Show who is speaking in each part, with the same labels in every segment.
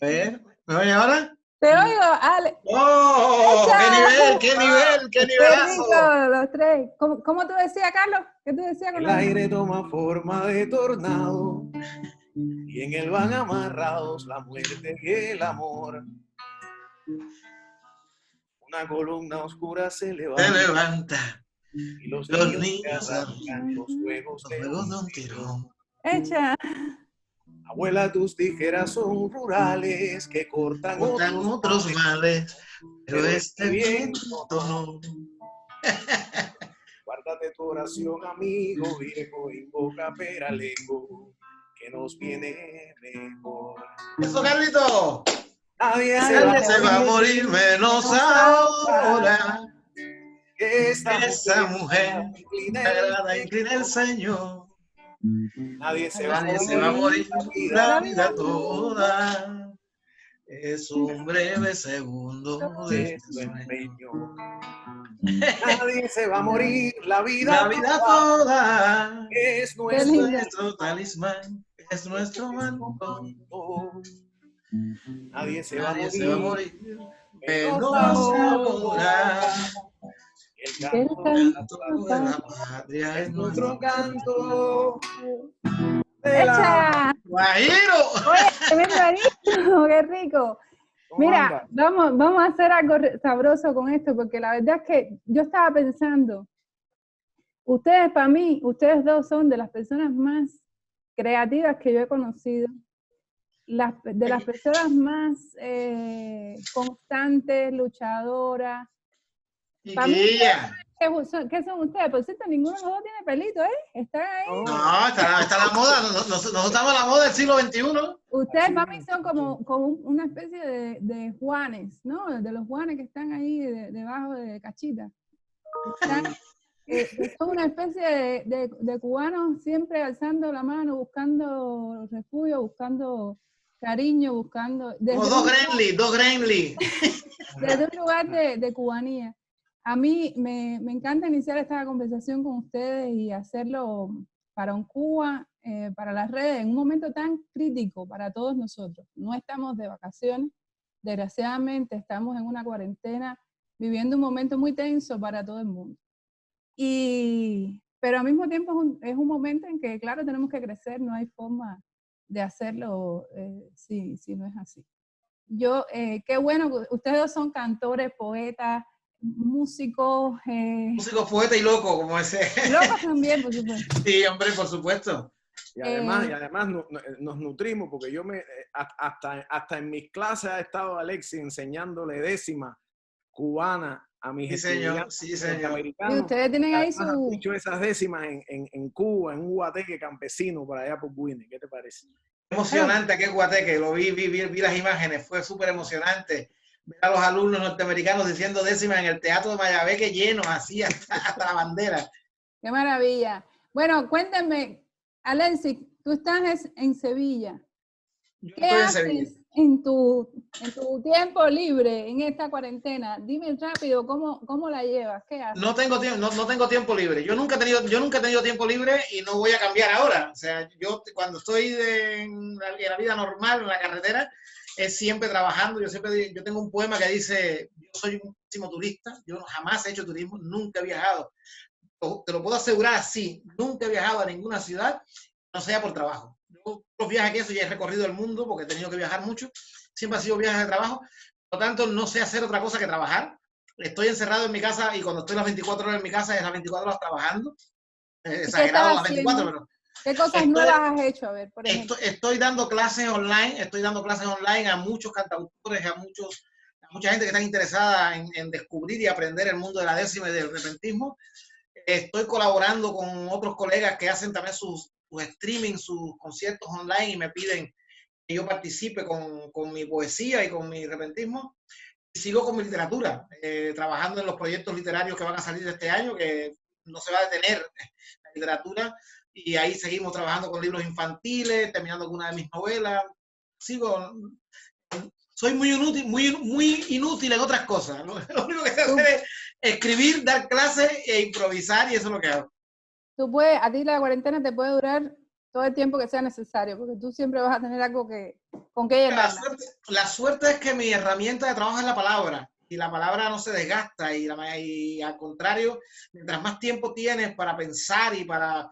Speaker 1: A ver, ¿me oye ahora?
Speaker 2: Te oigo, Ale.
Speaker 1: ¡Oh! ¡Qué nivel, qué nivel, qué
Speaker 2: Qué
Speaker 1: nivelazo!
Speaker 2: rico, los tres. ¿Cómo tú decías, Carlos? ¿Qué tú decías con
Speaker 3: El
Speaker 2: la...
Speaker 3: aire toma forma de tornado y en él van amarrados la muerte y el amor. Una columna oscura se
Speaker 1: Se
Speaker 3: levanta
Speaker 1: levanta,
Speaker 3: y los
Speaker 1: los
Speaker 3: niños se
Speaker 1: niños
Speaker 3: arrancan los juegos
Speaker 1: los
Speaker 3: de
Speaker 1: juegos de
Speaker 3: un
Speaker 1: un
Speaker 3: tirón.
Speaker 1: tirón.
Speaker 2: Echa.
Speaker 3: Abuela, tus tijeras son rurales que cortan
Speaker 1: Cortan
Speaker 3: otros
Speaker 1: otros males, pero
Speaker 3: pero
Speaker 1: este
Speaker 3: viento
Speaker 1: viento
Speaker 3: no.
Speaker 1: no.
Speaker 3: Guárdate tu oración, amigo viejo, invoca Peralengo, que nos viene mejor.
Speaker 1: ¡Eso, Carlito!
Speaker 3: Nadie se va
Speaker 1: Nadie
Speaker 3: a
Speaker 1: se va a
Speaker 3: morir,
Speaker 1: morir menos
Speaker 3: menos ahora,
Speaker 1: ahora.
Speaker 3: que esta
Speaker 1: Esa
Speaker 3: mujer
Speaker 1: mujer
Speaker 3: inclina
Speaker 1: te
Speaker 3: el
Speaker 1: agrada, inclina el
Speaker 3: Señor.
Speaker 1: Señor.
Speaker 3: Nadie se va a
Speaker 1: Nadie se va a
Speaker 3: morir
Speaker 1: morir
Speaker 3: la vida.
Speaker 1: la vida toda. Es un breve segundo de
Speaker 3: Es
Speaker 1: este
Speaker 3: tu
Speaker 1: sueño.
Speaker 3: empeño. Nadie se va a morir la
Speaker 1: La
Speaker 3: vida
Speaker 1: vida
Speaker 3: toda.
Speaker 1: toda
Speaker 3: Es
Speaker 1: es
Speaker 3: nuestro
Speaker 1: nuestro talismán, es nuestro manto.
Speaker 3: manto. Nadie se va a
Speaker 1: Nadie se va a
Speaker 3: morir
Speaker 1: morir
Speaker 3: menos
Speaker 1: menos ahora.
Speaker 3: ahora. El
Speaker 2: El
Speaker 3: canto
Speaker 1: El
Speaker 2: canto
Speaker 1: canto de
Speaker 2: para...
Speaker 1: la patria es
Speaker 3: es
Speaker 1: nuestro
Speaker 3: nuestro
Speaker 1: canto.
Speaker 3: canto de la...
Speaker 2: ¡Echa!
Speaker 1: ¡Guajiro!
Speaker 2: Oye, tremendo arisco, qué rico.
Speaker 3: ¿Cómo
Speaker 2: Mira,
Speaker 3: anda?
Speaker 2: vamos a hacer algo sabroso con esto, porque la verdad es que yo estaba pensando, ustedes para mí, ustedes dos son de las personas más creativas que yo he conocido, de las personas más constantes, luchadoras. Para mí,
Speaker 1: Chiquilla.
Speaker 2: ¿qué son ustedes? Por cierto, ninguno de los dos tiene pelito, ¿eh? Están ahí.
Speaker 1: No, está la moda. Nosotros estamos en la moda del siglo XXI.
Speaker 2: Ustedes para mí son como una especie de Juanes, ¿no? De los Juanes que están ahí debajo de Cachita. Que son una especie de cubanos siempre alzando la mano, buscando refugio, buscando cariño, buscando...
Speaker 1: Como dos Gremlins.
Speaker 2: Desde un lugar de cubanía. A mí me encanta iniciar esta conversación con ustedes y hacerlo para un Cuba, para las redes, en un momento tan crítico para todos nosotros. No estamos de vacaciones, desgraciadamente estamos en una cuarentena, viviendo un momento muy tenso para todo el mundo. Pero al mismo tiempo es un momento en que, claro, tenemos que crecer, no hay forma de hacerlo si no es así. Qué bueno, ustedes dos son cantores, poetas, músicos.
Speaker 1: Músico, poeta y loco, como ese.
Speaker 2: Locos también, por supuesto.
Speaker 1: Sí, hombre, por supuesto.
Speaker 3: Y además nos nutrimos, porque yo hasta en mis clases ha estado Alexis enseñándole décima cubana a mis estudiantes norteamericanos.
Speaker 2: Y ustedes tienen ahí
Speaker 3: Han dicho esas décimas en Cuba, en un guateque campesino por allá por Guine. ¿Qué te parece?
Speaker 1: Emocionante aquel guateque, lo vi las imágenes, fue súper emocionante. Ver a los alumnos norteamericanos diciendo décimas en el teatro de Mayabeque lleno, así hasta la bandera.
Speaker 2: Qué maravilla. Bueno, cuéntame, Alexis, tú estás en Sevilla. ¿Qué haces en tu tiempo libre en esta cuarentena? Dime rápido, ¿cómo la llevas? ¿Qué haces?
Speaker 1: No tengo tiempo libre. Yo nunca he tenido tiempo libre y no voy a cambiar ahora. O sea, yo cuando estoy en la vida normal, en la carretera, es siempre trabajando. Yo tengo un poema que dice, yo soy un pésimo turista, yo jamás he hecho turismo, nunca he viajado. Te lo puedo asegurar así, nunca he viajado a ninguna ciudad, no sea por trabajo. Yo, los viajes que eso ya he recorrido el mundo porque he tenido que viajar mucho, siempre ha sido viajes de trabajo, por lo tanto no sé hacer otra cosa que trabajar. Estoy encerrado en mi casa y cuando estoy las 24 horas en mi casa es las 24 horas trabajando. Exagerado las 24, pero...
Speaker 2: ¿Qué cosas nuevas has hecho? A ver, por ejemplo.
Speaker 1: Estoy dando clases online a muchos cantautores, a mucha gente que está interesada en descubrir y aprender el mundo de la décima y del repentismo. Estoy colaborando con otros colegas que hacen también sus streaming, sus conciertos online y me piden que yo participe con mi poesía y con mi repentismo. Y sigo con mi literatura, trabajando en los proyectos literarios que van a salir este año, que no se va a detener la literatura, y ahí seguimos trabajando con libros infantiles, terminando con una de mis novelas. Soy muy inútil en otras cosas. Lo único que sé hacer es escribir, dar clases e improvisar, y eso es lo que hago.
Speaker 2: A ti la cuarentena te puede durar todo el tiempo que sea necesario, porque tú siempre vas a tener algo que ¿Con qué llenarla?
Speaker 1: La suerte es que mi herramienta de trabajo es la palabra. Y la palabra no se desgasta. Y al contrario, mientras más tiempo tienes para pensar y para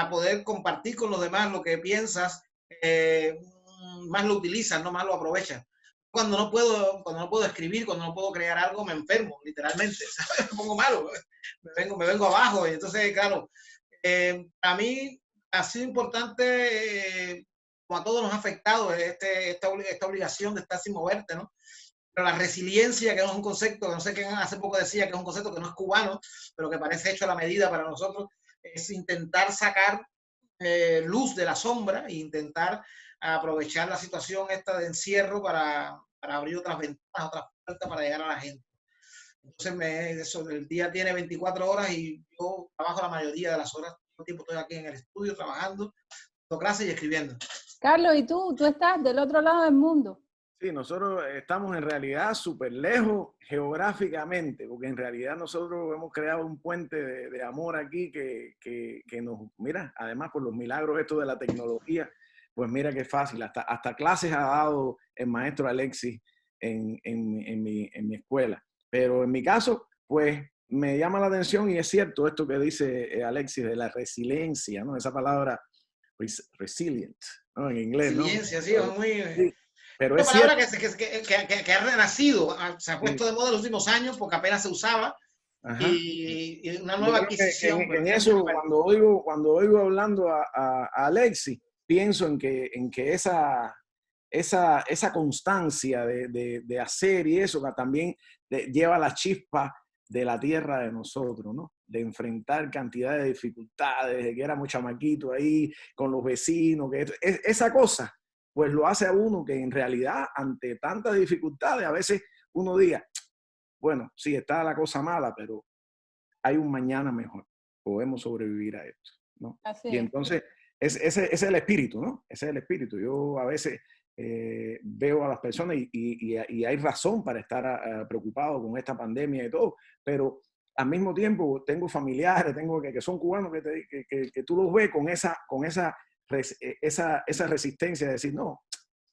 Speaker 1: poder compartir con los demás lo que piensas, más lo utilizas, no más lo aprovechas. Cuando no puedo escribir, cuando no puedo crear algo, me enfermo, literalmente, ¿sabes? Me pongo malo, me vengo abajo. Y entonces, claro, a mí ha sido importante, como a todos nos ha afectado, esta obligación de estar sin moverte, ¿no? Pero la resiliencia, que es un concepto, que no sé quién hace poco decía que es un concepto que no es cubano, pero que parece hecho a la medida para nosotros, es intentar sacar luz de la sombra e intentar aprovechar la situación esta de encierro para abrir otras ventanas, otras puertas para llegar a la gente. Entonces, el día tiene 24 horas y yo trabajo la mayoría de las horas. Todo el tiempo estoy aquí en el estudio trabajando, dando clases y escribiendo.
Speaker 2: Carlos, ¿y tú? Tú estás del otro lado del mundo.
Speaker 3: Sí, nosotros estamos en realidad súper lejos geográficamente, porque en realidad nosotros hemos creado un puente de amor aquí que nos, mira, además por los milagros estos de la tecnología, pues mira qué fácil, hasta clases ha dado el maestro Alexis en mi escuela. Pero en mi caso, pues me llama la atención y es cierto esto que dice Alexis de la resiliencia, ¿no? Esa palabra resilient, ¿no? En inglés, ¿no?
Speaker 1: Resiliencia, sí, es muy...
Speaker 3: Sí. Pero
Speaker 1: una
Speaker 3: es
Speaker 1: palabra
Speaker 3: cierto,
Speaker 1: que ha renacido, se ha puesto
Speaker 3: sí.
Speaker 1: de moda en los últimos años porque apenas se usaba
Speaker 3: Ajá.
Speaker 1: y una
Speaker 3: Yo
Speaker 1: nueva
Speaker 3: creo que
Speaker 1: adquisición.
Speaker 3: en eso, cuando oigo hablando a Alexis, pienso en que esa constancia de hacer y eso que también lleva la chispa de la tierra de nosotros, ¿no? De enfrentar cantidad de dificultades, de que éramos chamaquitos ahí con los vecinos, esa cosa, pues lo hace a uno que en realidad ante tantas dificultades a veces uno diga, bueno, sí, está la cosa mala, pero hay un mañana mejor, podemos sobrevivir a esto, ¿no?
Speaker 2: Así
Speaker 3: Y
Speaker 2: es.
Speaker 3: entonces, ese es el espíritu, ¿no? Ese es el espíritu. Yo a veces veo a las personas y hay razón para estar preocupado con esta pandemia y todo, pero al mismo tiempo tengo familiares, que son cubanos que tú los ves con esa resistencia de decir, no,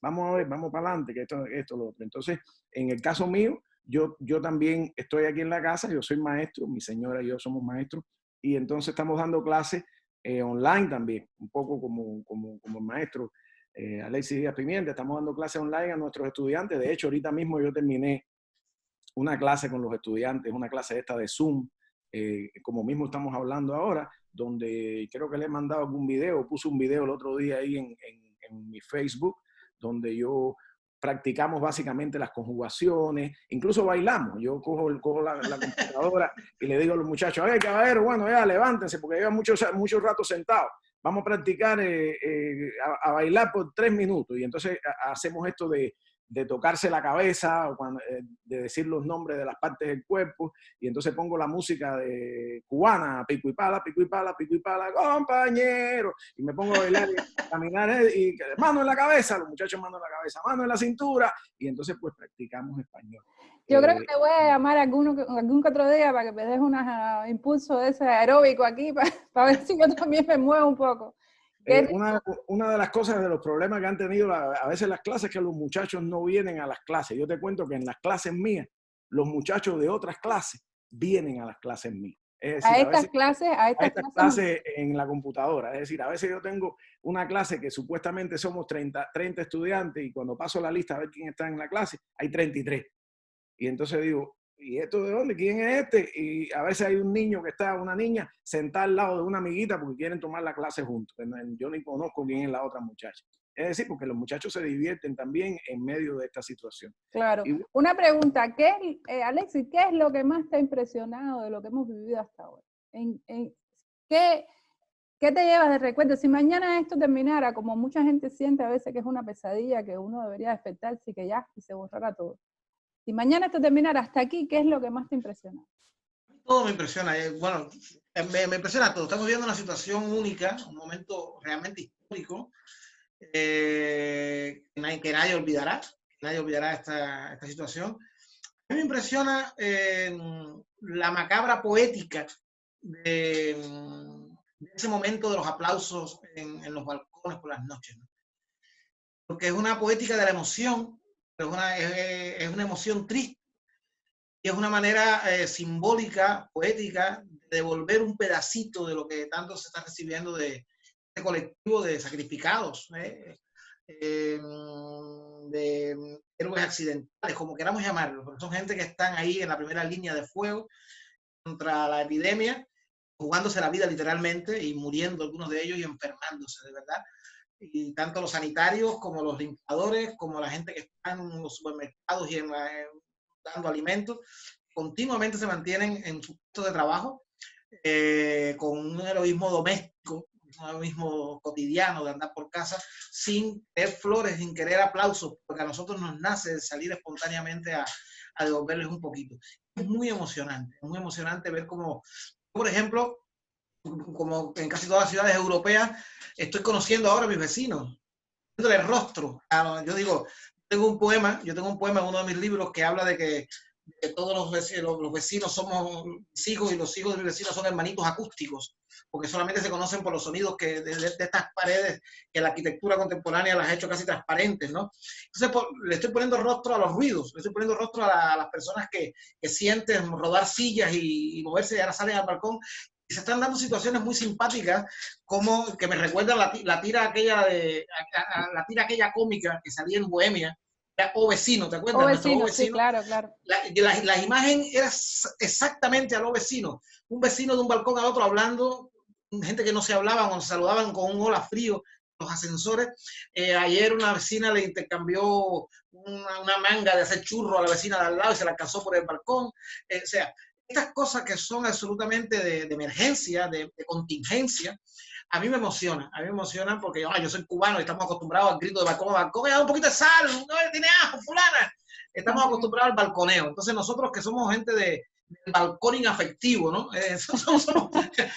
Speaker 3: vamos a ver, vamos para adelante, que esto, lo otro. Entonces, en el caso mío, yo también estoy aquí en la casa, yo soy maestro, mi señora y yo somos maestros, y entonces estamos dando clases online también, un poco como el maestro Alexis Díaz Pimienta, estamos dando clases online a nuestros estudiantes. De hecho, ahorita mismo yo terminé una clase con los estudiantes, una clase esta de Zoom, como mismo estamos hablando ahora, donde creo que le he mandado algún video, puse un video el otro día ahí en mi Facebook, donde yo practicamos básicamente las conjugaciones, incluso bailamos. Yo cojo la computadora y le digo a los muchachos, a ver, caballero, bueno, ya levántense, porque llevan mucho rato sentados. Vamos a practicar a bailar por 3 minutos. Y entonces hacemos esto de tocarse la cabeza, de decir los nombres de las partes del cuerpo, y entonces pongo la música de cubana, pico y pala, pico y pala, pico y pala, compañero, y me pongo a bailar y a caminar, y mano en la cabeza, los muchachos mano en la cabeza, mano en la cintura, y entonces pues practicamos español.
Speaker 2: Yo creo que te voy a llamar algún que otro día para que me des unos impulsos de ese aeróbico aquí, para ver si yo también me muevo un poco.
Speaker 3: Una de las cosas, de los problemas que han tenido a veces las clases, es que los muchachos no vienen a las clases. Yo te cuento que en las clases mías, los muchachos de otras clases vienen a las clases mías. Es decir,
Speaker 2: a estas
Speaker 3: clases en la computadora. Es decir, a veces yo tengo una clase que supuestamente somos 30 estudiantes y cuando paso la lista a ver quién está en la clase, hay 33. Y entonces digo, ¿y esto de dónde? ¿Quién es este? Y a veces hay un niño una niña sentada al lado de una amiguita porque quieren tomar la clase juntos. Yo ni conozco quién es la otra muchacha. Es decir, porque los muchachos se divierten también en medio de esta situación.
Speaker 2: Claro. Una pregunta, Alexis, ¿qué es lo que más te ha impresionado de lo que hemos vivido hasta ahora? ¿Qué te llevas de recuerdo? Si mañana esto terminara, como mucha gente siente a veces que es una pesadilla, que uno debería despertarse y que ya, y se borrara todo. Si mañana esto terminara hasta aquí, ¿qué es lo que más te impresiona?
Speaker 1: Todo me impresiona. Bueno, me impresiona todo. Estamos viviendo una situación única, un momento realmente histórico, que nadie olvidará. Nadie olvidará esta situación. A mí me impresiona la macabra poética de ese momento de los aplausos en los balcones por las noches, ¿no? porque es una poética de la emoción, es una emoción triste, y es una manera simbólica, poética, de devolver un pedacito de lo que tanto se está recibiendo de este colectivo de sacrificados, de héroes accidentales, como queramos llamarlo, porque son gente que están ahí en la primera línea de fuego contra la epidemia, jugándose la vida literalmente y muriendo algunos de ellos y enfermándose de verdad. Y tanto los sanitarios como los limpiadores, como la gente que está en los supermercados y dando alimentos, continuamente se mantienen en su puesto de trabajo con un heroísmo doméstico, un heroísmo cotidiano de andar por casa sin querer flores, sin querer aplausos, porque a nosotros nos nace salir espontáneamente a devolverles un poquito. Es muy emocionante ver cómo, por ejemplo, como en casi todas las ciudades europeas, estoy conociendo ahora a mis vecinos, viéndole el rostro. Yo digo, yo tengo un poema en uno de mis libros que habla de que todos los vecinos somos hijos y los hijos de mis vecinos son hermanitos acústicos, porque solamente se conocen por los sonidos que de estas paredes que la arquitectura contemporánea las ha hecho casi transparentes, ¿no? Entonces le estoy poniendo rostro a los ruidos, le estoy poniendo rostro a las personas que sienten rodar sillas y moverse y ahora salen al balcón. Y se están dando situaciones muy simpáticas, como que me recuerdan la tira aquella cómica que salía en Bohemia, O Vecino, ¿te acuerdas?
Speaker 2: O
Speaker 1: Nuestro O
Speaker 2: vecino, sí,
Speaker 1: Vecino.
Speaker 2: claro, claro.
Speaker 1: La imagen era exactamente a los vecinos. Un vecino de un balcón al otro hablando, gente que no se hablaban o se saludaban con un hola frío, los ascensores. Ayer una vecina le intercambió una manga de hacer churro a la vecina de al lado y se la casó por el balcón. O sea, estas cosas que son absolutamente de emergencia, de contingencia, a mí me emocionan porque yo soy cubano y estamos acostumbrados al grito de balcón a balcón, un poquito de sal, no tiene ajo, fulana. Estamos acostumbrados al balconeo. Entonces nosotros que somos gente del balconing afectivo, ¿no?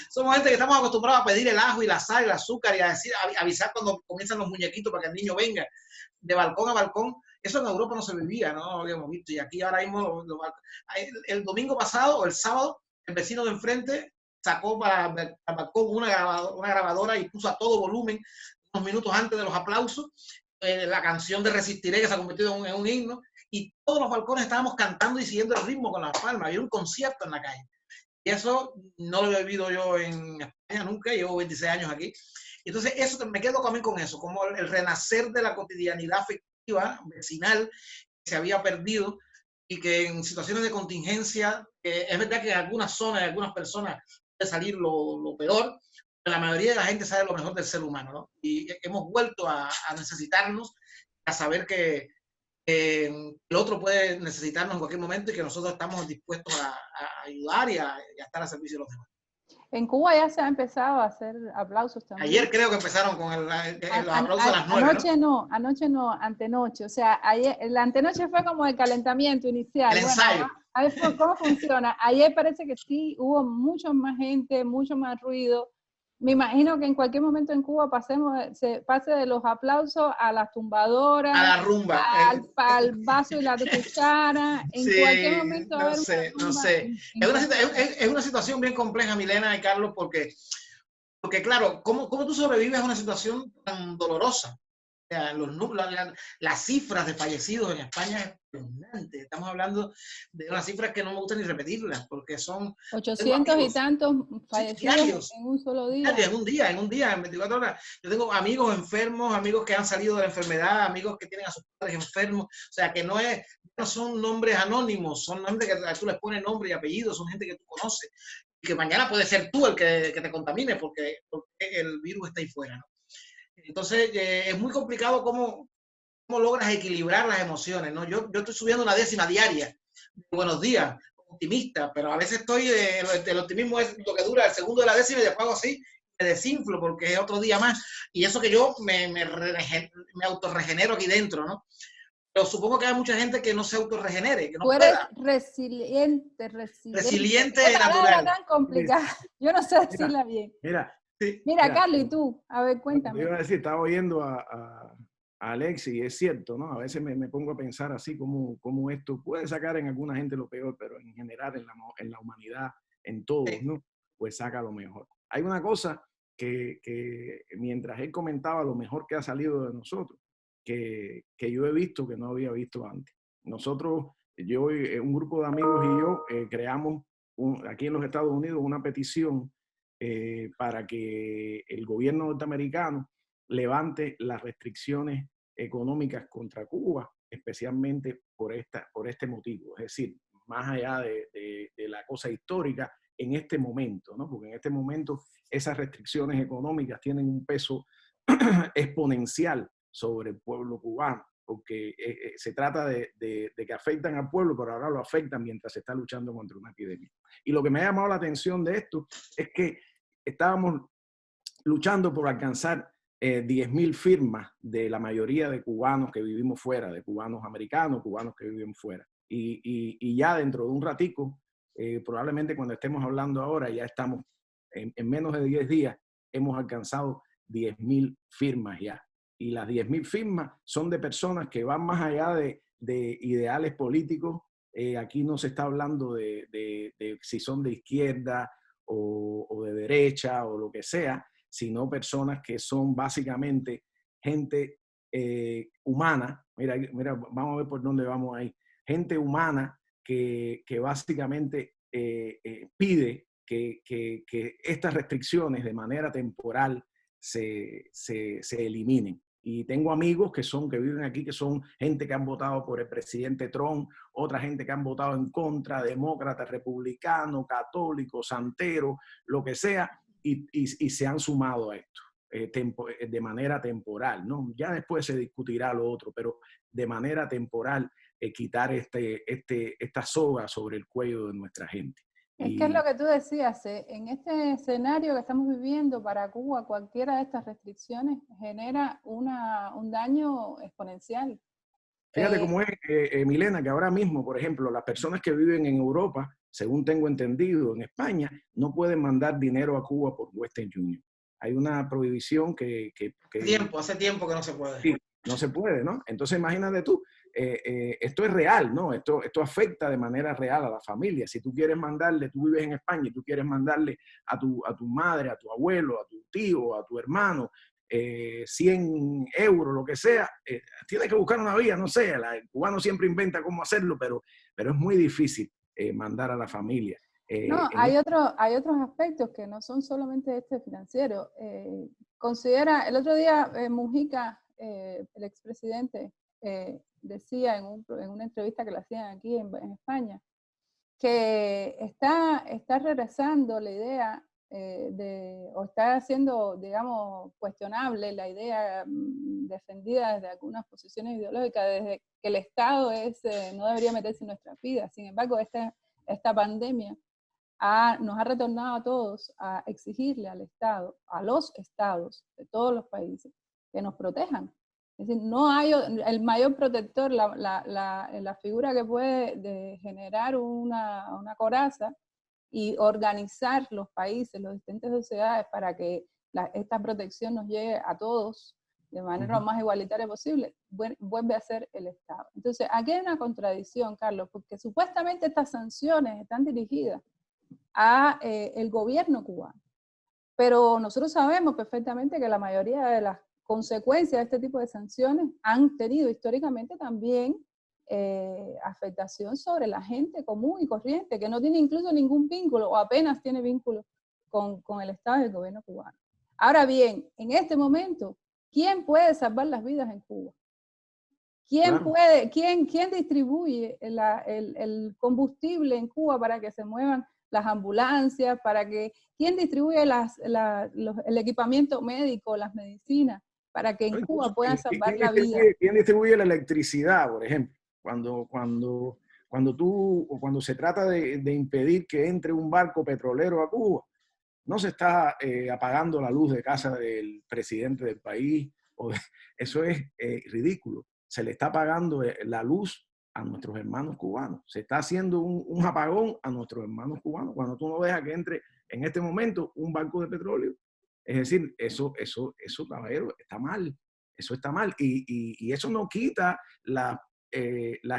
Speaker 1: Somos gente que estamos acostumbrados a pedir el ajo y la sal y el azúcar y a avisar cuando comienzan los muñequitos para que el niño venga de balcón a balcón. Eso en Europa no se vivía, no lo habíamos visto. Y aquí ahora mismo, el domingo pasado o el sábado, el vecino de enfrente sacó para el balcón una grabadora y puso a todo volumen unos minutos antes de los aplausos la canción de Resistiré, que se ha convertido en un himno, y todos los balcones estábamos cantando y siguiendo el ritmo con las palmas. Había un concierto en la calle. Y eso no lo había vivido yo en España nunca, llevo 26 años aquí. Y entonces eso me quedo también con eso, como el renacer de la cotidianidad afectiva, vecinal, que se había perdido y que en situaciones de contingencia, es verdad que en algunas zonas, en algunas personas puede salir lo peor, pero la mayoría de la gente sabe lo mejor del ser humano, ¿no? Y hemos vuelto a necesitarnos, a saber que el otro puede necesitarnos en cualquier momento y que nosotros estamos dispuestos a ayudar y a estar a servicio de los demás.
Speaker 2: En Cuba ya se ha empezado a hacer aplausos también.
Speaker 1: Ayer creo que empezaron con los aplausos a las 9,
Speaker 2: anoche no, antenoche. O sea, ayer, la antenoche fue como el calentamiento inicial.
Speaker 1: El ensayo.
Speaker 2: A ver cómo funciona. Ayer parece que sí, hubo mucho más gente, mucho más ruido. Me imagino que en cualquier momento en Cuba se pase de los aplausos a las tumbadoras,
Speaker 1: a la rumba,
Speaker 2: al vaso y la cuchara. En cualquier momento
Speaker 1: no sé. Es una situación bien compleja, Milena y Carlos, porque claro, ¿cómo tú sobrevives a una situación tan dolorosa? O sea, las cifras de fallecidos en España es espeluznante. Estamos hablando de unas cifras que no me gusta ni repetirlas, porque son
Speaker 2: 800 y tantos fallecidos diarios, en un solo día.
Speaker 1: En un día, en 24 horas. Yo tengo amigos enfermos, amigos que han salido de la enfermedad, amigos que tienen a sus padres enfermos. O sea, que no son nombres anónimos, son nombres que tú les pones nombre y apellido, son gente que tú conoces. Y que mañana puede ser tú el que te contamine porque el virus está ahí fuera, ¿no? Entonces, es muy complicado cómo logras equilibrar las emociones, ¿no? Yo estoy subiendo una décima diaria. Buenos días, optimista, pero a veces el optimismo es lo que dura el segundo de la décima y después hago así, me desinflo porque es otro día más. Y eso que yo me autorregenero aquí dentro, ¿no? Pero supongo que hay mucha gente que no se autorregenere, que no
Speaker 2: Tú eres
Speaker 1: pueda.
Speaker 2: resiliente.
Speaker 1: Resiliente
Speaker 2: Qué
Speaker 1: natural.
Speaker 2: Tan complicada. Yo no sé decirla bien. Mira, Carlos, ¿y tú? A ver, cuéntame.
Speaker 3: Yo iba a decir, estaba oyendo a Alexis, y es cierto, ¿no? A veces me pongo a pensar así como esto puede sacar en alguna gente lo peor, pero en general en la humanidad, en todos, ¿no? Pues saca lo mejor. Hay una cosa que mientras él comentaba lo mejor que ha salido de nosotros, que yo he visto que no había visto antes. Nosotros, un grupo de amigos y yo creamos aquí en los Estados Unidos una petición para que el gobierno norteamericano levante las restricciones económicas contra Cuba, especialmente por este motivo. Es decir, más allá de la cosa histórica, en este momento, ¿no? Porque en este momento esas restricciones económicas tienen un peso exponencial sobre el pueblo cubano, porque se trata de que afectan al pueblo, pero ahora lo afectan mientras se está luchando contra una epidemia. Y lo que me ha llamado la atención de esto es que estábamos luchando por alcanzar 10.000 firmas de la mayoría de cubanos que vivimos fuera, de cubanos americanos, cubanos que viven fuera. Y ya dentro de un ratico, probablemente cuando estemos hablando ahora, ya estamos en menos de 10 días, hemos alcanzado 10.000 firmas ya. Y las 10.000 firmas son de personas que van más allá de ideales políticos. Aquí no se está hablando de si son de izquierda o de derecha o lo que sea, sino personas que son básicamente gente humana. Mira, vamos a ver por dónde vamos ahí. Gente humana que básicamente pide que estas restricciones de manera temporal se eliminen. Y tengo amigos que viven aquí, que son gente que han votado por el presidente Trump, otra gente que han votado en contra, demócratas, republicanos, católicos, santeros, lo que sea, y se han sumado a esto de manera temporal, ¿no? Ya después se discutirá lo otro, pero de manera temporal quitar esta soga sobre el cuello de nuestra gente.
Speaker 2: Es que es lo que tú decías, en este escenario que estamos viviendo para Cuba, cualquiera de estas restricciones genera un daño exponencial.
Speaker 3: Fíjate cómo es, Milena, que ahora mismo, por ejemplo, las personas que viven en Europa, según tengo entendido, en España, no pueden mandar dinero a Cuba por Western Union. Hay una prohibición
Speaker 1: Hace tiempo que no se puede.
Speaker 3: Sí, no se puede, ¿no? Entonces imagínate tú, esto es real, ¿no? Esto afecta de manera real a la familia. Si tú quieres mandarle, tú vives en España y tú quieres mandarle a tu madre, a tu abuelo, a tu tío, a tu hermano, 100 euros, lo que sea, tienes que buscar una vía, no sé, el cubano siempre inventa cómo hacerlo, pero es muy difícil mandar a la familia.
Speaker 2: No, hay otros aspectos que no son solamente este financiero. Considera, el otro día Mujica, el expresidente, decía en una entrevista que le hacían aquí en España, que está regresando la idea o está haciendo, digamos, cuestionable la idea defendida desde algunas posiciones ideológicas, desde que el Estado no debería meterse en nuestras vidas. Sin embargo, esta pandemia nos ha retornado a todos a exigirle al Estado, a los estados de todos los países, que nos protejan. Es decir, no hay el mayor protector, la figura que puede generar una coraza y organizar los países, las distintas sociedades para que esta protección nos llegue a todos de manera lo más igualitaria posible, vuelve a ser el Estado. Entonces, aquí hay una contradicción, Carlos, porque supuestamente estas sanciones están dirigidas a el gobierno cubano. Pero nosotros sabemos perfectamente que la mayoría de las consecuencias de este tipo de sanciones han tenido históricamente también afectación sobre la gente común y corriente, que no tiene incluso ningún vínculo o apenas tiene vínculo con el Estado y el gobierno cubano. Ahora bien, en este momento, ¿quién puede salvar las vidas en Cuba? ¿Quién distribuye el combustible en Cuba para que se muevan las ambulancias, quién distribuye el equipamiento médico, las medicinas, para que en Cuba puedan salvar la vida?
Speaker 3: ¿Quién distribuye la electricidad, por ejemplo? Cuando se trata de impedir que entre un barco petrolero a Cuba, no se está apagando la luz de casa del presidente del país. Eso es ridículo. Se le está apagando la luz a nuestros hermanos cubanos. Se está haciendo un apagón a nuestros hermanos cubanos cuando tú no dejas que entre en este momento un barco de petróleo. Es decir, eso caballero, está mal. Eso está mal. Y eso no quita las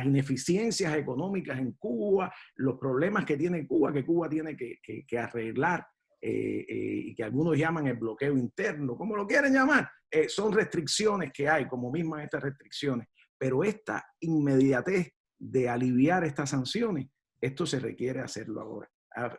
Speaker 3: ineficiencias económicas en Cuba, los problemas que tiene Cuba, que Cuba tiene que arreglar. y que algunos llaman el bloqueo interno, como lo quieren llamar, son restricciones que hay, como mismas estas restricciones, pero esta inmediatez de aliviar estas sanciones, esto se requiere hacerlo ahora.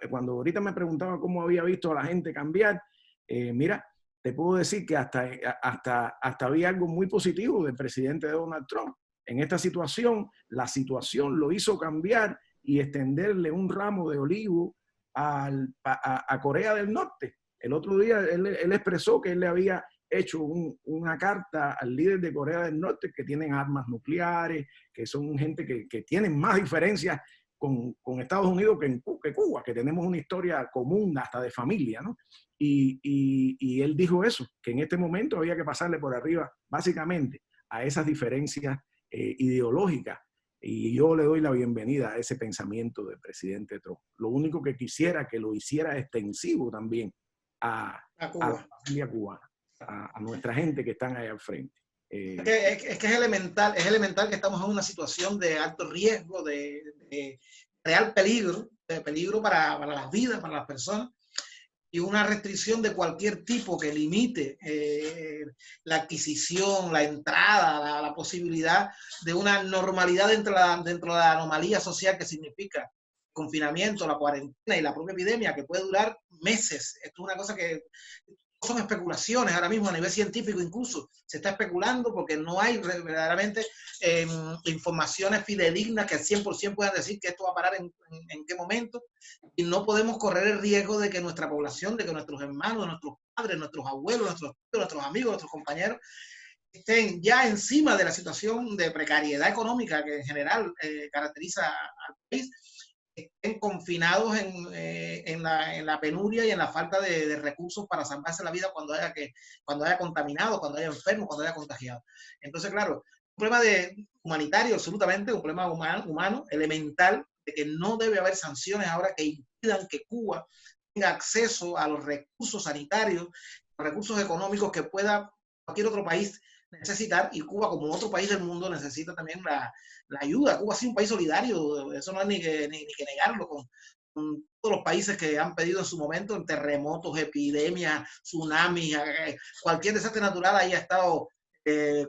Speaker 3: Cuando ahorita me preguntaba cómo había visto a la gente cambiar, mira, te puedo decir que hasta había algo muy positivo del presidente Donald Trump. En esta situación, la situación lo hizo cambiar y extenderle un ramo de olivo a Corea del Norte. El otro día él expresó que él le había hecho una carta al líder de Corea del Norte, que tienen armas nucleares, que son gente que tienen más diferencias con Estados Unidos que Cuba, que tenemos una historia común hasta de familia, ¿no? Y él dijo eso, que en este momento había que pasarle por arriba, básicamente, a esas diferencias ideológicas. Y yo le doy la bienvenida a ese pensamiento del presidente Trump. Lo único que quisiera que lo hiciera extensivo también a la familia cubana, a nuestra gente que están allá al frente.
Speaker 1: Es que es elemental que estamos en una situación de alto riesgo, de real peligro, para las vidas, para las personas, y una restricción de cualquier tipo que limite la adquisición, la entrada, la posibilidad de una normalidad dentro de la anomalía social que significa confinamiento, la cuarentena y la propia epidemia, que puede durar meses. Esto es una cosa que son especulaciones ahora mismo a nivel científico, incluso se está especulando porque no hay verdaderamente informaciones fidedignas que al 100% puedan decir que esto va a parar en qué momento, y no podemos correr el riesgo de que nuestra población, de que nuestros hermanos, nuestros padres, nuestros abuelos, nuestros amigos, nuestros compañeros estén ya encima de la situación de precariedad económica que en general caracteriza al país, estén confinados en la penuria y en la falta de recursos para salvarse la vida cuando haya contaminado, cuando haya enfermo, cuando haya contagiado. Entonces, claro, un problema humanitario absolutamente, un problema humano elemental, de que no debe haber sanciones ahora que impidan que Cuba tenga acceso a los recursos sanitarios, los recursos económicos que pueda cualquier otro país necesitar, y Cuba, como otro país del mundo, necesita también la ayuda. Cuba ha sido un país solidario, eso no hay ni que negarlo, con todos los países que han pedido en su momento, en terremotos, epidemias, tsunamis, cualquier desastre natural, ahí ha estado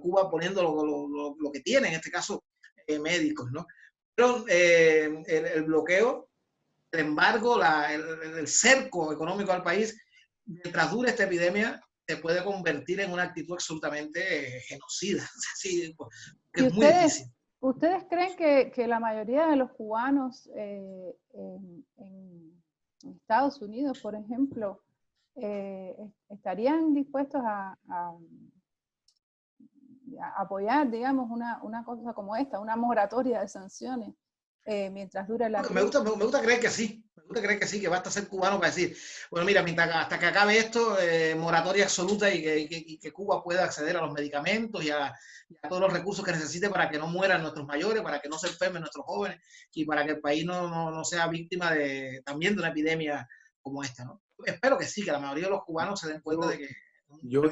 Speaker 1: Cuba poniendo lo que tiene, en este caso médicos, ¿no? Pero el bloqueo, el embargo, el cerco económico al país, mientras dure esta epidemia, se puede convertir en una actitud absolutamente genocida. Así, que es muy difícil.
Speaker 2: ¿Ustedes creen que la mayoría de los cubanos en Estados Unidos, por ejemplo, estarían dispuestos a apoyar, digamos, una cosa como esta, una moratoria de sanciones, mientras dure la crisis?
Speaker 1: Me gusta creer que sí. Me gusta creer que sí, que basta ser cubano para decir, bueno, mira, hasta que acabe esto, moratoria absoluta, y que Cuba pueda acceder a los medicamentos y a todos los recursos que necesite para que no mueran nuestros mayores, para que no se enfermen nuestros jóvenes, y para que el país no sea víctima también de una epidemia como esta, ¿no? Espero que sí, que la mayoría de los cubanos se den cuenta de que...
Speaker 3: Yo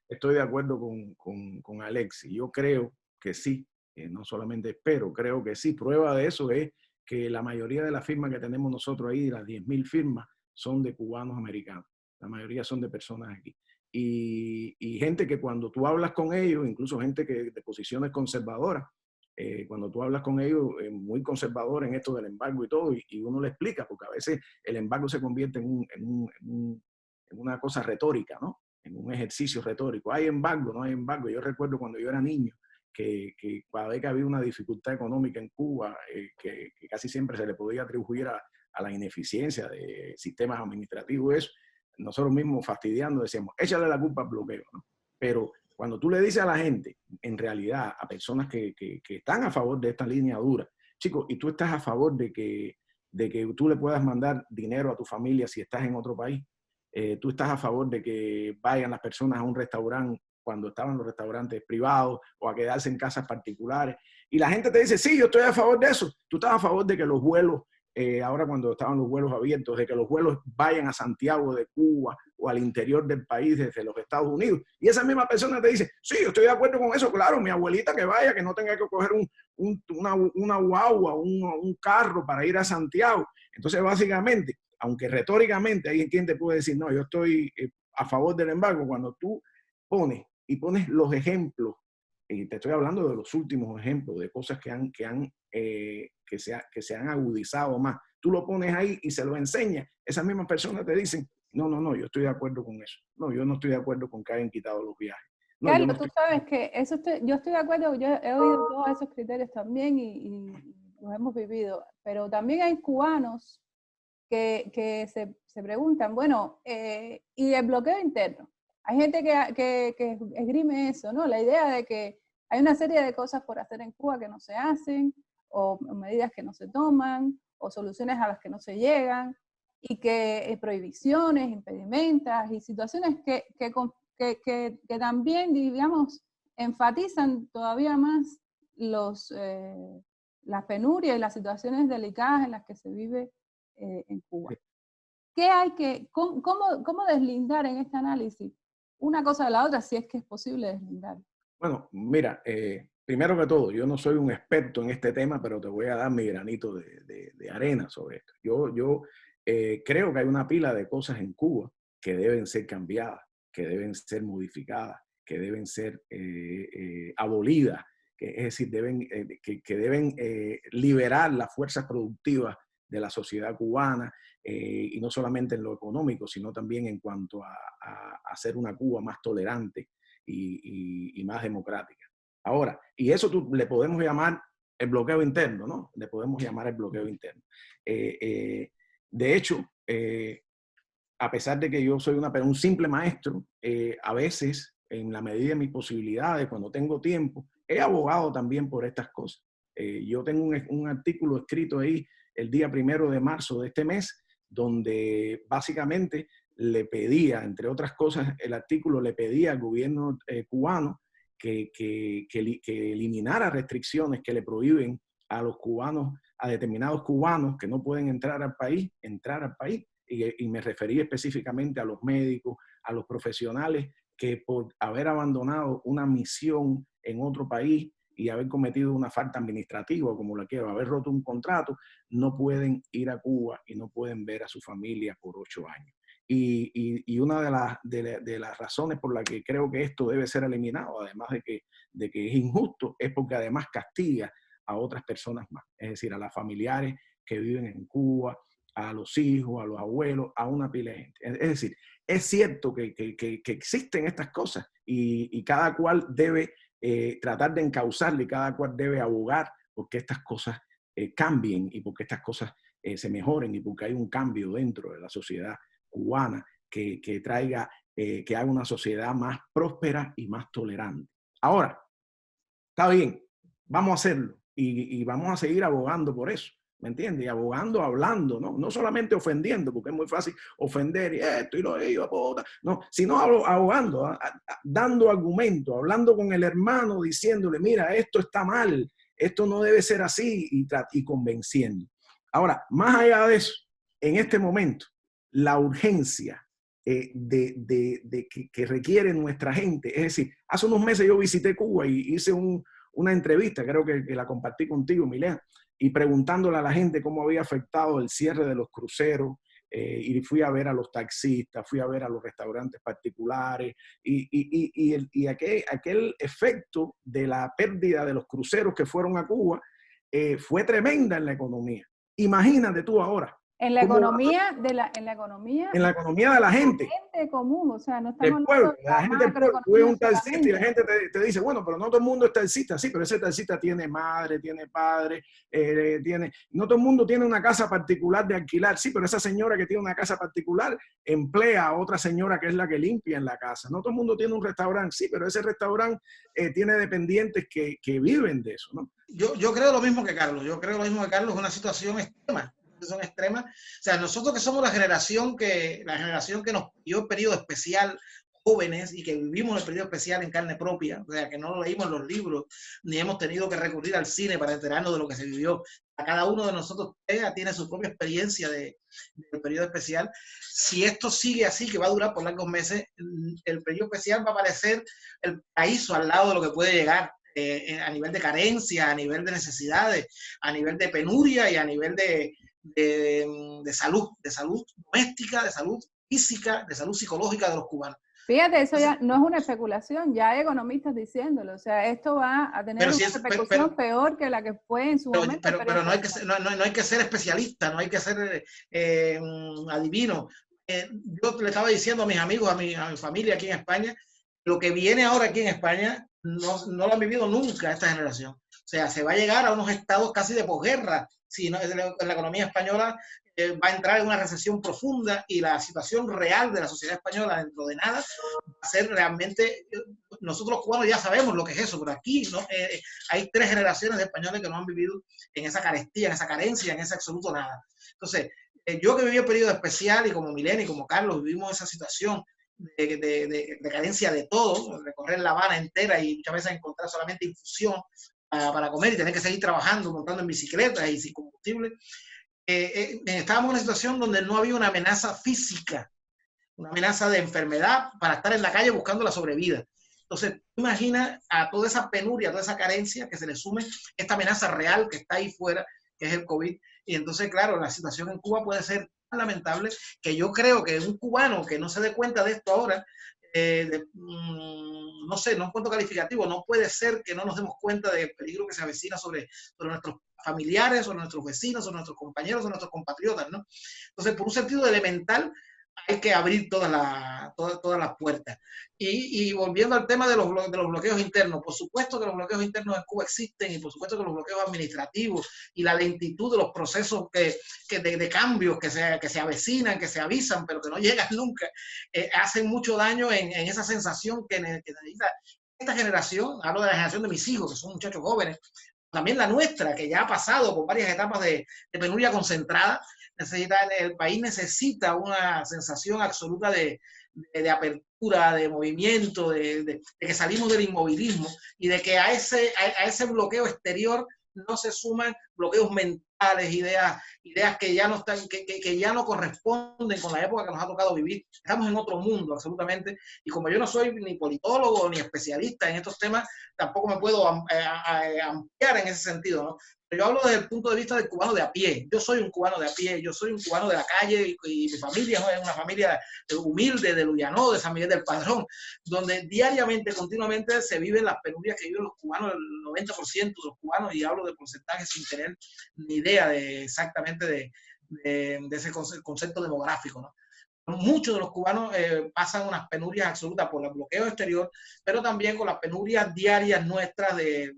Speaker 3: estoy de acuerdo con Alexis. Yo creo que sí, no solamente espero, creo que sí. Prueba de eso es que la mayoría de las firmas que tenemos nosotros ahí, las 10.000 firmas, son de cubanos americanos. La mayoría son de personas aquí. Y gente que cuando tú hablas con ellos, incluso gente que de posiciones conservadoras, cuando tú hablas con ellos, muy conservador en esto del embargo y todo, y uno le explica, porque a veces el embargo se convierte en una cosa retórica, ¿no? En un ejercicio retórico. ¿Hay embargo? ¿No hay embargo? Yo recuerdo cuando yo era niño, que cada vez que había una dificultad económica en Cuba, que casi siempre se le podía atribuir a la ineficiencia de sistemas administrativos, eso, nosotros mismos fastidiando decíamos, échale la culpa al bloqueo, ¿no? Pero cuando tú le dices a la gente, en realidad, a personas que están a favor de esta línea dura, chicos, y tú estás a favor de que tú le puedas mandar dinero a tu familia si estás en otro país, tú estás a favor de que vayan las personas a un restaurante cuando estaban los restaurantes privados, o a quedarse en casas particulares, y la gente te dice, sí, yo estoy a favor de eso. Tú estás a favor de que los vuelos, ahora cuando estaban los vuelos abiertos, de que los vuelos vayan a Santiago de Cuba o al interior del país desde los Estados Unidos, y esa misma persona te dice, sí, yo estoy de acuerdo con eso, claro, mi abuelita que vaya, que no tenga que coger una guagua, un carro para ir a Santiago. Entonces, básicamente, aunque retóricamente hay quien te puede decir, no, yo estoy a favor del embargo, cuando tú pones los ejemplos, y te estoy hablando de los últimos ejemplos, de cosas que se han agudizado más, tú lo pones ahí y se lo enseñas, esas mismas personas te dicen, no, yo estoy de acuerdo con eso. No, yo no estoy de acuerdo con que hayan quitado los viajes. No,
Speaker 2: Carlos,
Speaker 3: yo no
Speaker 2: tú
Speaker 3: estoy...
Speaker 2: sabes que yo estoy de acuerdo, yo he oído todos esos criterios también y los hemos vivido, pero también hay cubanos que se preguntan, bueno, y el bloqueo interno. Hay gente que esgrime eso, ¿no? La idea de que hay una serie de cosas por hacer en Cuba que no se hacen, o medidas que no se toman, o soluciones a las que no se llegan, y que prohibiciones, impedimentos y situaciones que también, digamos, enfatizan todavía más las penurias y las situaciones delicadas en las que se vive en Cuba. ¿Cómo deslindar en este análisis una cosa de la otra, si es que es posible deslindar?
Speaker 3: Bueno, mira, primero que todo, yo no soy un experto en este tema, pero te voy a dar mi granito de arena sobre esto. Yo creo que hay una pila de cosas en Cuba que deben ser cambiadas, que deben ser modificadas, que deben ser abolidas, es decir, que deben liberar las fuerzas productivas de la sociedad cubana, y no solamente en lo económico, sino también en cuanto a hacer una Cuba más tolerante y más democrática. Ahora, y eso le podemos llamar el bloqueo interno, ¿no? Le podemos llamar el bloqueo interno. De hecho, a pesar de que yo soy un simple maestro, a veces, en la medida de mis posibilidades, cuando tengo tiempo, he abogado también por estas cosas. Yo tengo un artículo escrito ahí el día 1 de marzo de este mes, donde básicamente le pedía, entre otras cosas, el artículo le pedía al gobierno cubano que eliminara restricciones que le prohíben a los cubanos, a determinados cubanos que no pueden entrar al país. Y me referí específicamente a los médicos, a los profesionales que por haber abandonado una misión en otro país y haber cometido una falta administrativa, como la quiero, haber roto un contrato, no pueden ir a Cuba y no pueden ver a su familia por 8 años. Y una de las razones por las que creo que esto debe ser eliminado, además de que es injusto, es porque además castiga a otras personas más, es decir, a las familiares que viven en Cuba, a los hijos, a los abuelos, a una pila de gente. Es decir, es cierto que existen estas cosas y cada cual debe tratar de encauzarle y cada cual debe abogar porque estas cosas cambien y porque estas cosas se mejoren y porque hay un cambio dentro de la sociedad cubana que traiga, que haga una sociedad más próspera y más tolerante. Ahora, está bien, vamos a hacerlo y vamos a seguir abogando por eso. ¿Me entiendes? Y abogando, hablando, ¿no? No solamente ofendiendo, porque es muy fácil ofender y esto y lo de ellos, no, sino abogando, dando argumentos, hablando con el hermano, diciéndole, mira, esto está mal, esto no debe ser así, y convenciendo. Ahora, más allá de eso, en este momento, la urgencia que requiere nuestra gente, es decir, hace unos meses yo visité Cuba y hice una entrevista, creo que la compartí contigo, Milena, y preguntándole a la gente cómo había afectado el cierre de los cruceros, y fui a ver a los taxistas, fui a ver a los restaurantes particulares, y aquel efecto de la pérdida de los cruceros que fueron a Cuba fue tremenda en la economía. Imagínate tú ahora.
Speaker 2: En la economía de la
Speaker 3: gente
Speaker 2: común, o sea, no
Speaker 3: del
Speaker 2: estamos
Speaker 3: pueblo,
Speaker 2: hablando de
Speaker 3: la gente del pueblo. Tú ves un taxista y la gente te dice, bueno, pero no todo el mundo es taxista. Sí, pero ese taxista tiene madre, tiene padre, no todo el mundo tiene una casa particular de alquilar. Sí, pero esa señora que tiene una casa particular emplea a otra señora que es la que limpia en la casa. No todo el mundo tiene un restaurante. Sí, pero ese restaurante tiene dependientes que viven de eso, ¿no?
Speaker 1: Yo creo lo mismo que Carlos. Yo creo lo mismo que Carlos, es una situación extrema. Son extremas. O sea, nosotros que somos la generación que nos dio el periodo especial, jóvenes, y que vivimos el periodo especial en carne propia, o sea, que no lo leímos los libros, ni hemos tenido que recurrir al cine para enterarnos de lo que se vivió. A cada uno de nosotros tiene su propia experiencia del periodo especial. Si esto sigue así, que va a durar por largos meses, el periodo especial va a parecer el paraíso al lado de lo que puede llegar. A nivel de carencia, a nivel de necesidades, a nivel de penuria y a nivel de de salud doméstica, de salud física, de salud psicológica de los cubanos.
Speaker 2: Fíjate, eso ya no es una especulación, ya hay economistas diciéndolo. O sea, esto va a tener una repercusión peor que la que fue en su momento.
Speaker 1: Pero no hay que ser especialista, no hay que ser adivino. Yo le estaba diciendo a mis amigos, a mi familia aquí en España, lo que viene ahora aquí en España no lo han vivido nunca esta generación. O sea, se va a llegar a unos estados casi de posguerra. Si no, la economía española va a entrar en una recesión profunda y la situación real de la sociedad española dentro de nada va a ser realmente, nosotros los cubanos ya sabemos lo que es eso, pero aquí ¿no? Hay 3 generaciones de españoles que no han vivido en esa carestía, en esa carencia, en ese absoluto nada. Entonces, yo que viví un periodo especial y como Milena y como Carlos vivimos esa situación de carencia de todo, recorrer La Habana entera y muchas veces encontrar solamente infusión para comer y tener que seguir trabajando, montando en bicicletas y sin combustible. Estábamos en una situación donde no había una amenaza física, una amenaza de enfermedad para estar en la calle buscando la sobrevida. Entonces, imagina a toda esa penuria, a toda esa carencia que se le sume esta amenaza real que está ahí fuera, que es el COVID. Y entonces, claro, la situación en Cuba puede ser tan lamentable que yo creo que un cubano que no se dé cuenta de esto ahora, no sé, no es un punto calificativo, no puede ser que no nos demos cuenta del peligro que se avecina sobre nuestros familiares, sobre nuestros vecinos, sobre nuestros compañeros, sobre nuestros compatriotas, ¿no? Entonces, por un sentido elemental, hay que abrir todas las puertas. Y volviendo al tema de los bloqueos internos, por supuesto que los bloqueos internos en Cuba existen y por supuesto que los bloqueos administrativos y la lentitud de los procesos de cambios que se avecinan, que se avisan, pero que no llegan nunca, hacen mucho daño en esa sensación que necesita esta generación. Hablo de la generación de mis hijos, que son muchachos jóvenes, también la nuestra, que ya ha pasado por varias etapas de penuria concentrada. El país necesita una sensación absoluta de apertura, de movimiento, de que salimos del inmovilismo y de que a ese bloqueo exterior no se suman bloqueos mentales, ideas que ya no están, que ya no corresponden con la época que nos ha tocado vivir. Estamos en otro mundo, absolutamente. Y como yo no soy ni politólogo ni especialista en estos temas, tampoco me puedo ampliar en ese sentido, ¿no? Pero yo hablo desde el punto de vista del cubano de a pie. Yo soy un cubano de a pie, yo soy un cubano de la calle y mi familia es una familia humilde de Luyanó, de San Miguel del Padrón, donde diariamente, continuamente se viven las penurias que viven los cubanos, el 90% de los cubanos, y hablo de porcentajes sin tener ni idea exactamente de ese concepto demográfico, ¿no? Muchos de los cubanos pasan unas penurias absolutas por el bloqueo exterior, pero también con las penurias diarias nuestras de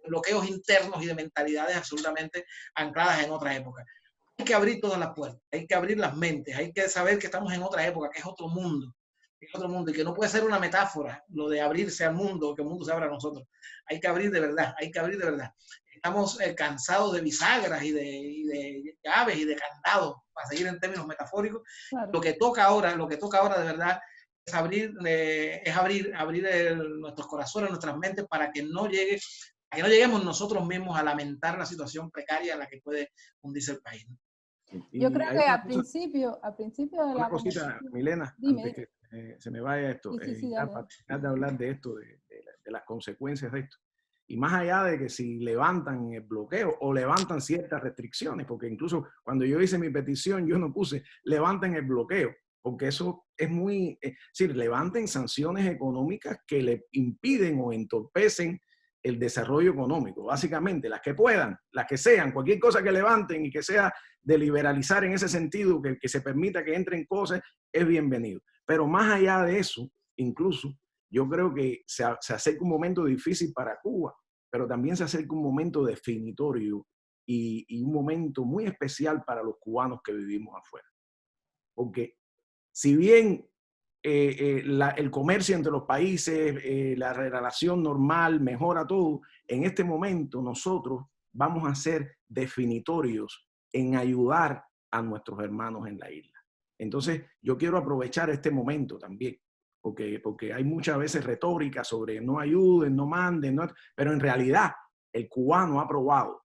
Speaker 1: bloqueos internos y de mentalidades absolutamente ancladas en otra época. Hay que abrir todas las puertas, hay que abrir las mentes, hay que saber que estamos en otra época, que es otro mundo, y que no puede ser una metáfora lo de abrirse al mundo, que el mundo se abra a nosotros. Hay que abrir de verdad, hay que abrir de verdad. Estamos cansados de bisagras y de llaves y de candados, para seguir en términos metafóricos. Claro. Lo que toca ahora de verdad es abrir nuestros corazones, nuestras mentes, para que no lleguemos nosotros mismos a lamentar la situación precaria en la que puede hundirse el país, ¿no?
Speaker 2: Yo creo que al principio de
Speaker 3: la cosita, Milena,
Speaker 2: dime.
Speaker 3: Antes que se me vaya esto, para de hablar de esto, de las consecuencias de esto. Y más allá de que si levantan el bloqueo o levantan ciertas restricciones, porque incluso cuando yo hice mi petición, yo no puse levanten el bloqueo, porque eso es muy, es decir, levanten sanciones económicas que le impiden o entorpecen el desarrollo económico, básicamente, las que puedan, las que sean, cualquier cosa que levanten y que sea de liberalizar en ese sentido, que se permita que entren cosas, es bienvenido. Pero más allá de eso, incluso, yo creo que se acerca un momento difícil para Cuba, pero también se acerca un momento definitorio y un momento muy especial para los cubanos que vivimos afuera. Porque si bien el comercio entre los países, la relación normal, mejora todo, en este momento nosotros vamos a ser definitorios en ayudar a nuestros hermanos en la isla. Entonces, yo quiero aprovechar este momento también, porque hay muchas veces retórica sobre no ayuden, no manden, pero en realidad el cubano ha probado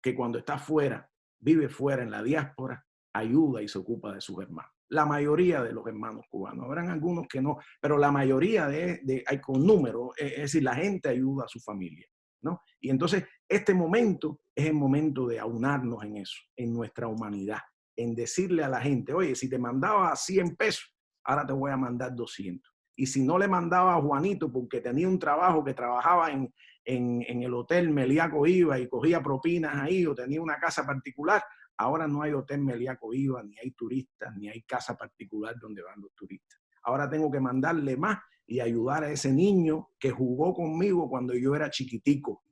Speaker 3: que cuando está fuera, vive fuera en la diáspora, ayuda y se ocupa de sus hermanos. La mayoría de los hermanos cubanos, habrán algunos que no, pero la mayoría hay con números, es decir, la gente ayuda a su familia, ¿no? Y entonces este momento es el momento de aunarnos en eso, en nuestra humanidad, en decirle a la gente, oye, si te mandaba 100 pesos, ahora te voy a mandar 200. Y si no le mandaba a Juanito porque tenía un trabajo que trabajaba en el hotel Meliá Cohiba y cogía propinas ahí, o tenía una casa particular, ahora no hay hotel Meliá Cohiba, ni hay turistas, ni hay casa particular donde van los turistas. Ahora tengo que mandarle más y ayudar a ese niño que jugó conmigo cuando yo era chiquitico.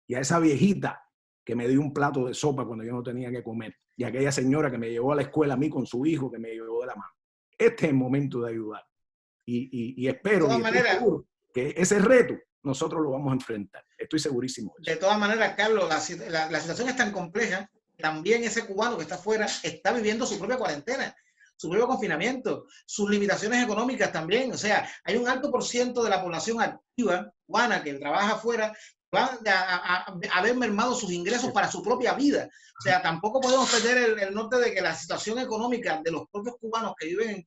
Speaker 3: Y a esa viejita que me dio un plato de sopa cuando yo no tenía que comer. Y a aquella señora que me llevó a la escuela a mí con su hijo, que me llevó de la mano. Este es el momento de ayudar. Y espero y estoy seguro que ese reto nosotros lo vamos a enfrentar. Estoy segurísimo.
Speaker 1: De todas maneras, Carlos, la situación es tan compleja. También ese cubano que está afuera está viviendo su propia cuarentena, su propio confinamiento, sus limitaciones económicas también. O sea, hay un alto por ciento de la población activa cubana que trabaja afuera, va a ver mermado sus ingresos para su propia vida. O sea, tampoco podemos perder el norte de que la situación económica de los propios cubanos que viven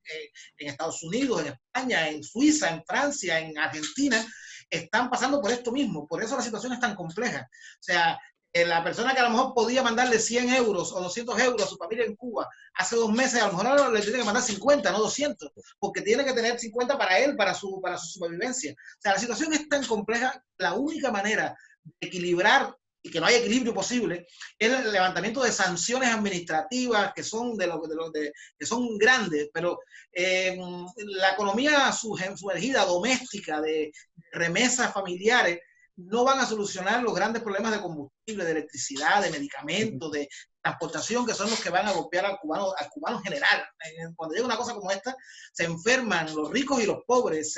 Speaker 1: en Estados Unidos, en España, en Suiza, en Francia, en Argentina, están pasando por esto mismo. Por eso la situación es tan compleja. O sea, la persona que a lo mejor podía mandarle 100 euros o 200 euros a su familia en Cuba hace 2 meses, a lo mejor ahora le tiene que mandar 50, no 200, porque tiene que tener 50 para él, para su supervivencia. O sea, la situación es tan compleja, la única manera de equilibrar y que no haya equilibrio posible es el levantamiento de sanciones administrativas que son, que son grandes, pero la economía sumergida, doméstica, de remesas familiares, no van a solucionar los grandes problemas de combustible, de electricidad, de medicamentos, de transportación, que son los que van a golpear al cubano en general. Cuando llega una cosa como esta, se enferman los ricos y los pobres,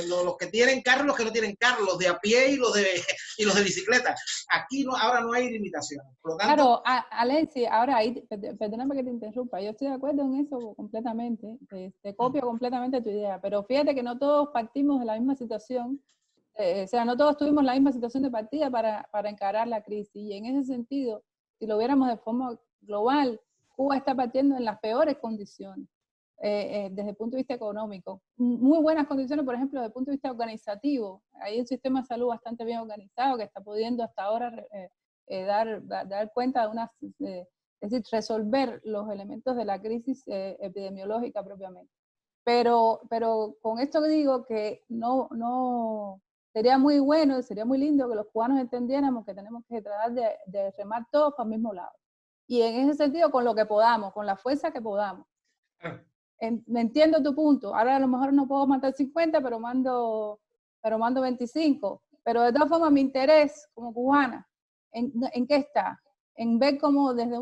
Speaker 1: los que tienen carro y los que no tienen carro, los de a pie y los de bicicleta. Aquí ahora no hay limitaciones. Por lo tanto,
Speaker 2: claro, Alexi, ahora ahí, perdóname que te interrumpa, yo estoy de acuerdo en eso completamente, te copio completamente tu idea, pero fíjate que no todos partimos de la misma situación. O sea, no todos tuvimos la misma situación de partida para encarar la crisis. Y en ese sentido, si lo viéramos de forma global, Cuba está partiendo en las peores condiciones desde el punto de vista económico. Muy buenas condiciones, por ejemplo, desde el punto de vista organizativo. Hay un sistema de salud bastante bien organizado que está pudiendo hasta ahora dar cuenta de es decir, resolver los elementos de la crisis epidemiológica propiamente. Pero con esto digo que no sería muy bueno, sería muy lindo que los cubanos entendiéramos que tenemos que tratar de remar todos para el mismo lado. Y en ese sentido, con lo que podamos, con la fuerza que podamos. Me entiendo tu punto. Ahora a lo mejor no puedo mandar 50, pero mando 25. Pero de todas formas, mi interés como cubana, ¿en qué está? En ver cómo desde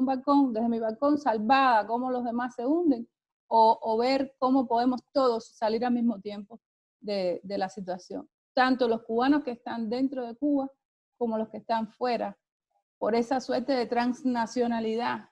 Speaker 2: mi balcón salvada, cómo los demás se hunden, o ver cómo podemos todos salir al mismo tiempo de la situación. Tanto los cubanos que están dentro de Cuba como los que están fuera, por esa suerte de transnacionalidad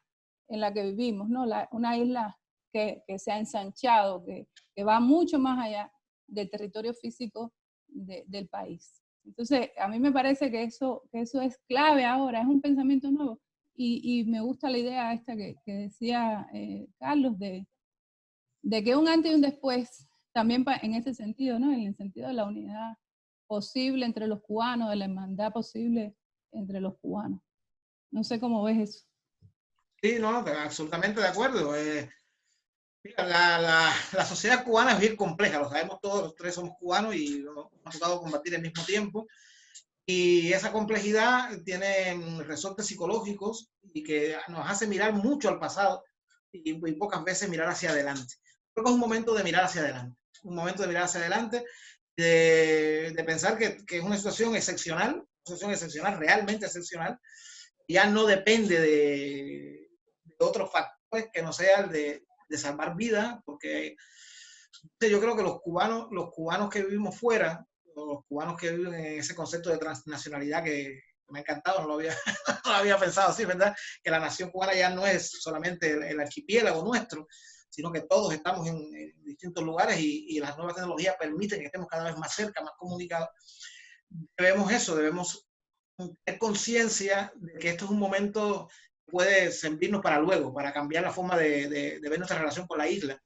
Speaker 2: en la que vivimos, ¿no? Una isla que se ha ensanchado, que va mucho más allá del territorio físico del país. Entonces, a mí me parece que eso es clave ahora, es un pensamiento nuevo. Y me gusta la idea esta que decía Carlos, de que un antes y un después, también en ese sentido, ¿no? En el sentido de la unidad posible entre los cubanos, de la hermandad posible entre los cubanos. No sé cómo ves eso.
Speaker 1: Sí, no, absolutamente de acuerdo. Mira, la sociedad cubana es bien compleja, lo sabemos todos, los tres somos cubanos y nos ha tocado combatir al mismo tiempo. Y esa complejidad tiene resortes psicológicos y que nos hace mirar mucho al pasado y pocas veces mirar hacia adelante. Creo que es un momento de mirar hacia adelante, de pensar que es una situación excepcional, realmente excepcional. Ya no depende de otros factores que no sea el de salvar vidas, porque yo creo que los cubanos que vivimos fuera, los cubanos que viven en ese concepto de transnacionalidad que me ha encantado, no lo había pensado así, ¿verdad? Que la nación cubana ya no es solamente el archipiélago nuestro, sino que todos estamos en distintos lugares y las nuevas tecnologías permiten que estemos cada vez más cerca, más comunicados. Debemos tener conciencia de que esto es un momento que puede servirnos para luego, para cambiar la forma de ver nuestra relación con la isla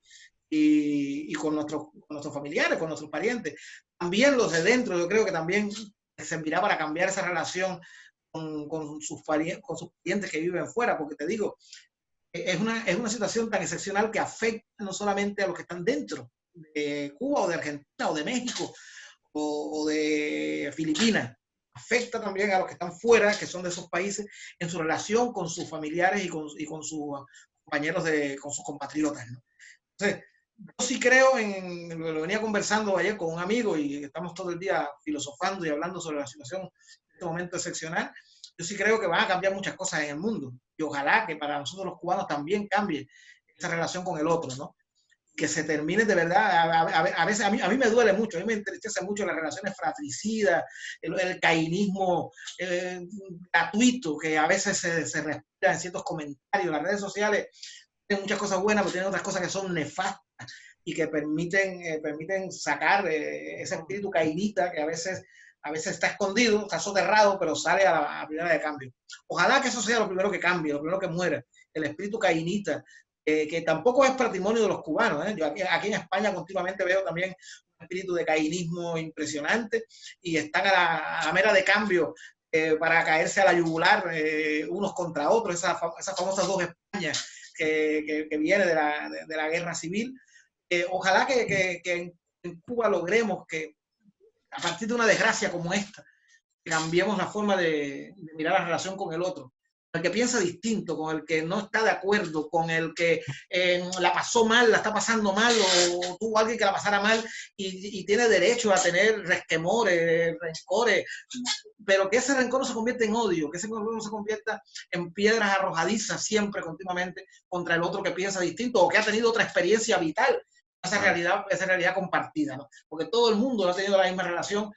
Speaker 1: y con nuestros familiares, con nuestros parientes. También los de dentro, yo creo que también servirá para cambiar esa relación con sus clientes que viven fuera, porque te digo, es una situación tan excepcional que afecta no solamente a los que están dentro de Cuba o de Argentina o de México o de Filipinas, afecta también a los que están fuera, que son de esos países, en su relación con sus familiares y con sus compañeros, con sus compatriotas, ¿no? Entonces, yo sí creo lo venía conversando ayer con un amigo y estamos todo el día filosofando y hablando sobre la situación de este momento excepcional. Yo sí creo que van a cambiar muchas cosas en el mundo y ojalá que para nosotros los cubanos también cambie esa relación con el otro, ¿no? Que se termine de verdad. A veces a mí me duele mucho, a mí me entristece mucho las relaciones fratricidas, el cainismo gratuito que a veces se respira en ciertos comentarios. Las redes sociales tienen muchas cosas buenas, pero tienen otras cosas que son nefastas y que permiten sacar ese espíritu cainita que a veces está escondido, está soterrado, pero sale a la primera de cambio. Ojalá que eso sea lo primero que cambie, lo primero que muera, el espíritu cainita, que tampoco es patrimonio de los cubanos. Yo aquí en España continuamente veo también un espíritu de cainismo impresionante y están a la mera de cambio para caerse a la yugular unos contra otros, esas famosas dos Españas que viene de la guerra civil. Ojalá que en Cuba logremos que a partir de una desgracia como esta, cambiemos la forma de mirar la relación con el otro. El que piensa distinto, con el que no está de acuerdo, con el que la pasó mal, la está pasando mal, o tuvo alguien que la pasara mal y tiene derecho a tener resquemores, rencores, pero que ese rencor no se convierta en odio, que ese rencor no se convierta en piedras arrojadizas siempre, continuamente, contra el otro que piensa distinto o que ha tenido otra experiencia vital. Esa realidad compartida, ¿no? Porque todo el mundo no ha tenido la misma relación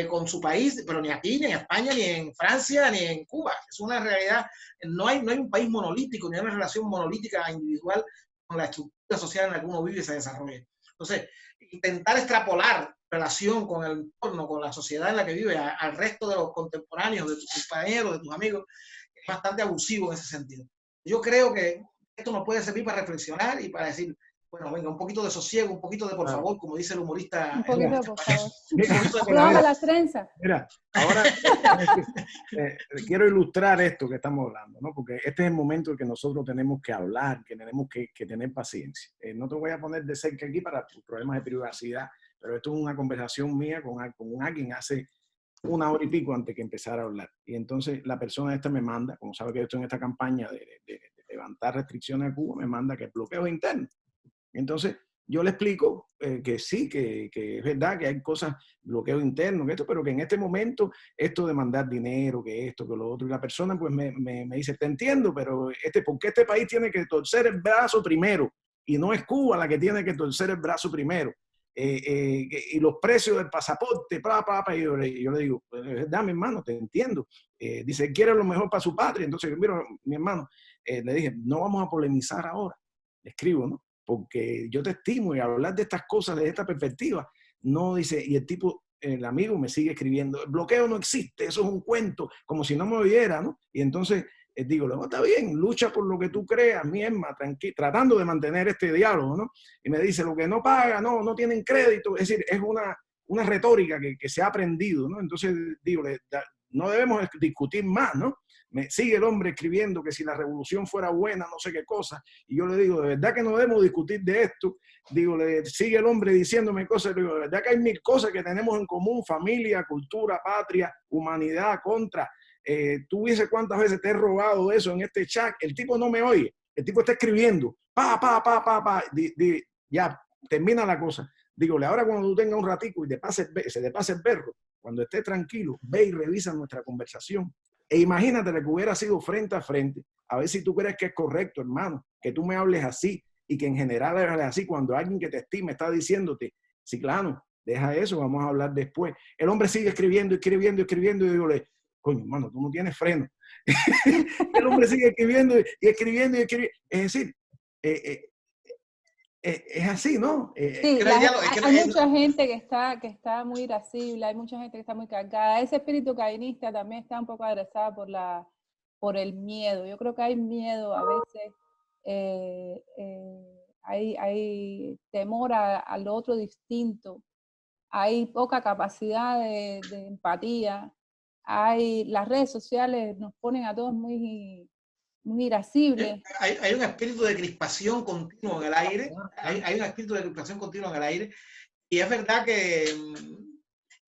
Speaker 1: con su país, pero ni aquí, ni en España, ni en Francia, ni en Cuba. Es una realidad, no hay un país monolítico, ni hay una relación monolítica individual con la estructura social en la que uno vive y se desarrolla. Entonces, intentar extrapolar relación con el entorno, con la sociedad en la que vive, al resto de los contemporáneos, de tus compañeros, de tus amigos, es bastante abusivo en ese sentido. Yo creo que esto nos puede servir para reflexionar y para decir, bueno, venga, un poquito de sosiego, un poquito de por favor, como dice el humorista.
Speaker 2: Un poquito de por favor.
Speaker 3: Mira,
Speaker 2: las trenzas.
Speaker 3: Mira, ahora quiero ilustrar esto que estamos hablando, ¿no? Porque este es el momento en que nosotros tenemos que hablar, que tenemos que tener paciencia. No te voy a poner de cerca aquí para problemas de privacidad, pero esto es una conversación mía con alguien hace una hora y pico antes que empezar a hablar. Y entonces la persona esta me manda, como sabe que yo estoy en esta campaña de levantar restricciones a Cuba, me manda que bloqueo interno. Entonces, yo le explico que sí, que es verdad que hay cosas, bloqueo interno, que esto, pero que en este momento esto de mandar dinero, que esto, que lo otro, y la persona pues me dice, te entiendo, pero ¿por qué este país tiene que torcer el brazo primero? Y no es Cuba la que tiene que torcer el brazo primero. Y los precios del pasaporte, y yo le digo, es verdad, mi hermano, te entiendo. Dice, quiere lo mejor para su patria. Entonces, mira, mi hermano, le dije, no vamos a polemizar ahora. Le escribo, ¿no? Porque yo te estimo y hablar de estas cosas desde esta perspectiva, no dice, y el tipo, el amigo me sigue escribiendo, el bloqueo no existe, eso es un cuento, como si no me oyera, ¿no? Y entonces digo, no, está bien, lucha por lo que tú creas, mi hermano, tratando de mantener este diálogo, ¿no? Y me dice, lo que no paga, no tienen crédito, es decir, es una retórica que se ha aprendido, ¿no? Entonces digo, no debemos discutir más, ¿no? Me sigue el hombre escribiendo que si la revolución fuera buena, no sé qué cosa, y yo le digo, de verdad que no debemos discutir de esto. Digo, le sigue el hombre diciéndome cosas, digo, de verdad que hay mil cosas que tenemos en común, familia, cultura, patria, humanidad, contra. Tú dices cuántas veces te he robado eso en este chat, el tipo no me oye, el tipo está escribiendo, ya, termina la cosa. Digo, ahora cuando tú tengas un ratico y se te pase el berro, cuando estés tranquilo, ve y revisa nuestra conversación. E imagínate que hubiera sido frente a frente, a ver si tú crees que es correcto, hermano, que tú me hables así y que en general hables así cuando alguien que te estima está diciéndote, sí, claro, deja eso, vamos a hablar después. El hombre sigue escribiendo y digo, coño, hermano, tú no tienes freno. El hombre sigue escribiendo y escribiendo. Es decir, es así, ¿no?
Speaker 2: Sí, hay mucha gente que está muy irascible, hay mucha gente que está muy cargada. Ese espíritu cainista también está un poco agresado por el miedo. Yo creo que hay miedo a veces, hay temor al otro distinto, hay poca capacidad de empatía. las redes sociales nos ponen a todos muy irascibles.
Speaker 1: Hay un espíritu de crispación continuo en el aire, hay un espíritu de crispación continuo en el aire, y es verdad que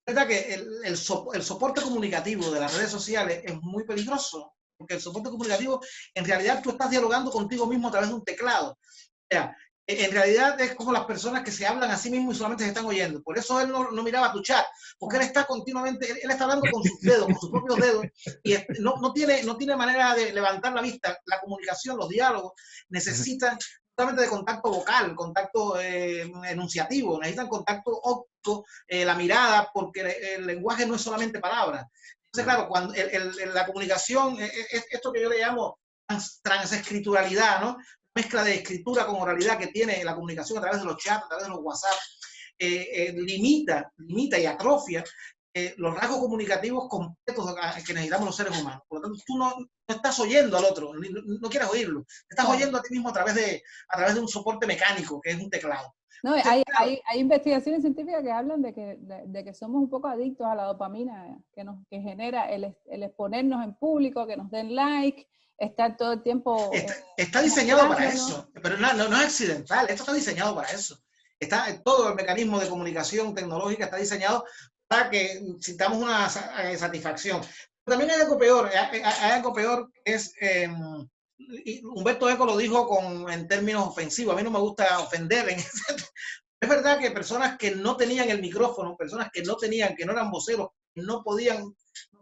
Speaker 1: el soporte comunicativo de las redes sociales es muy peligroso, porque el soporte comunicativo, en realidad tú estás dialogando contigo mismo a través de un teclado. O sea, en realidad es como las personas que se hablan a sí mismos y solamente se están oyendo. Por eso él no miraba tu chat, porque él está continuamente, él está hablando con sus dedos, con sus propios dedos, y no tiene manera de levantar la vista. La comunicación, los diálogos necesitan solamente de contacto vocal, contacto enunciativo, necesitan contacto óptico, la mirada, porque el lenguaje no es solamente palabras. Entonces, claro, cuando la comunicación, esto que yo le llamo transescrituralidad, ¿no? Mezcla de escritura con oralidad que tiene la comunicación a través de los chats, a través de los WhatsApp, limita y atrofia los rasgos comunicativos completos que necesitamos los seres humanos. Por lo tanto, tú no estás oyendo al otro, no quieres oirlo, te estás oyendo a ti mismo a través de un soporte mecánico, que es un teclado.
Speaker 2: No, hay investigaciones científicas que hablan de que somos un poco adictos a la dopamina que genera el exponernos en público, que nos den like, estar todo el tiempo...
Speaker 1: Está diseñado para eso, pero no es accidental, esto está diseñado para eso. Todo el mecanismo de comunicación tecnológica está diseñado para que sintamos una satisfacción. Pero también hay algo peor, que es... Humberto Eco lo dijo en términos ofensivos, a mí no me gusta ofender. Es verdad que personas que no tenían el micrófono, personas que no eran voceros, no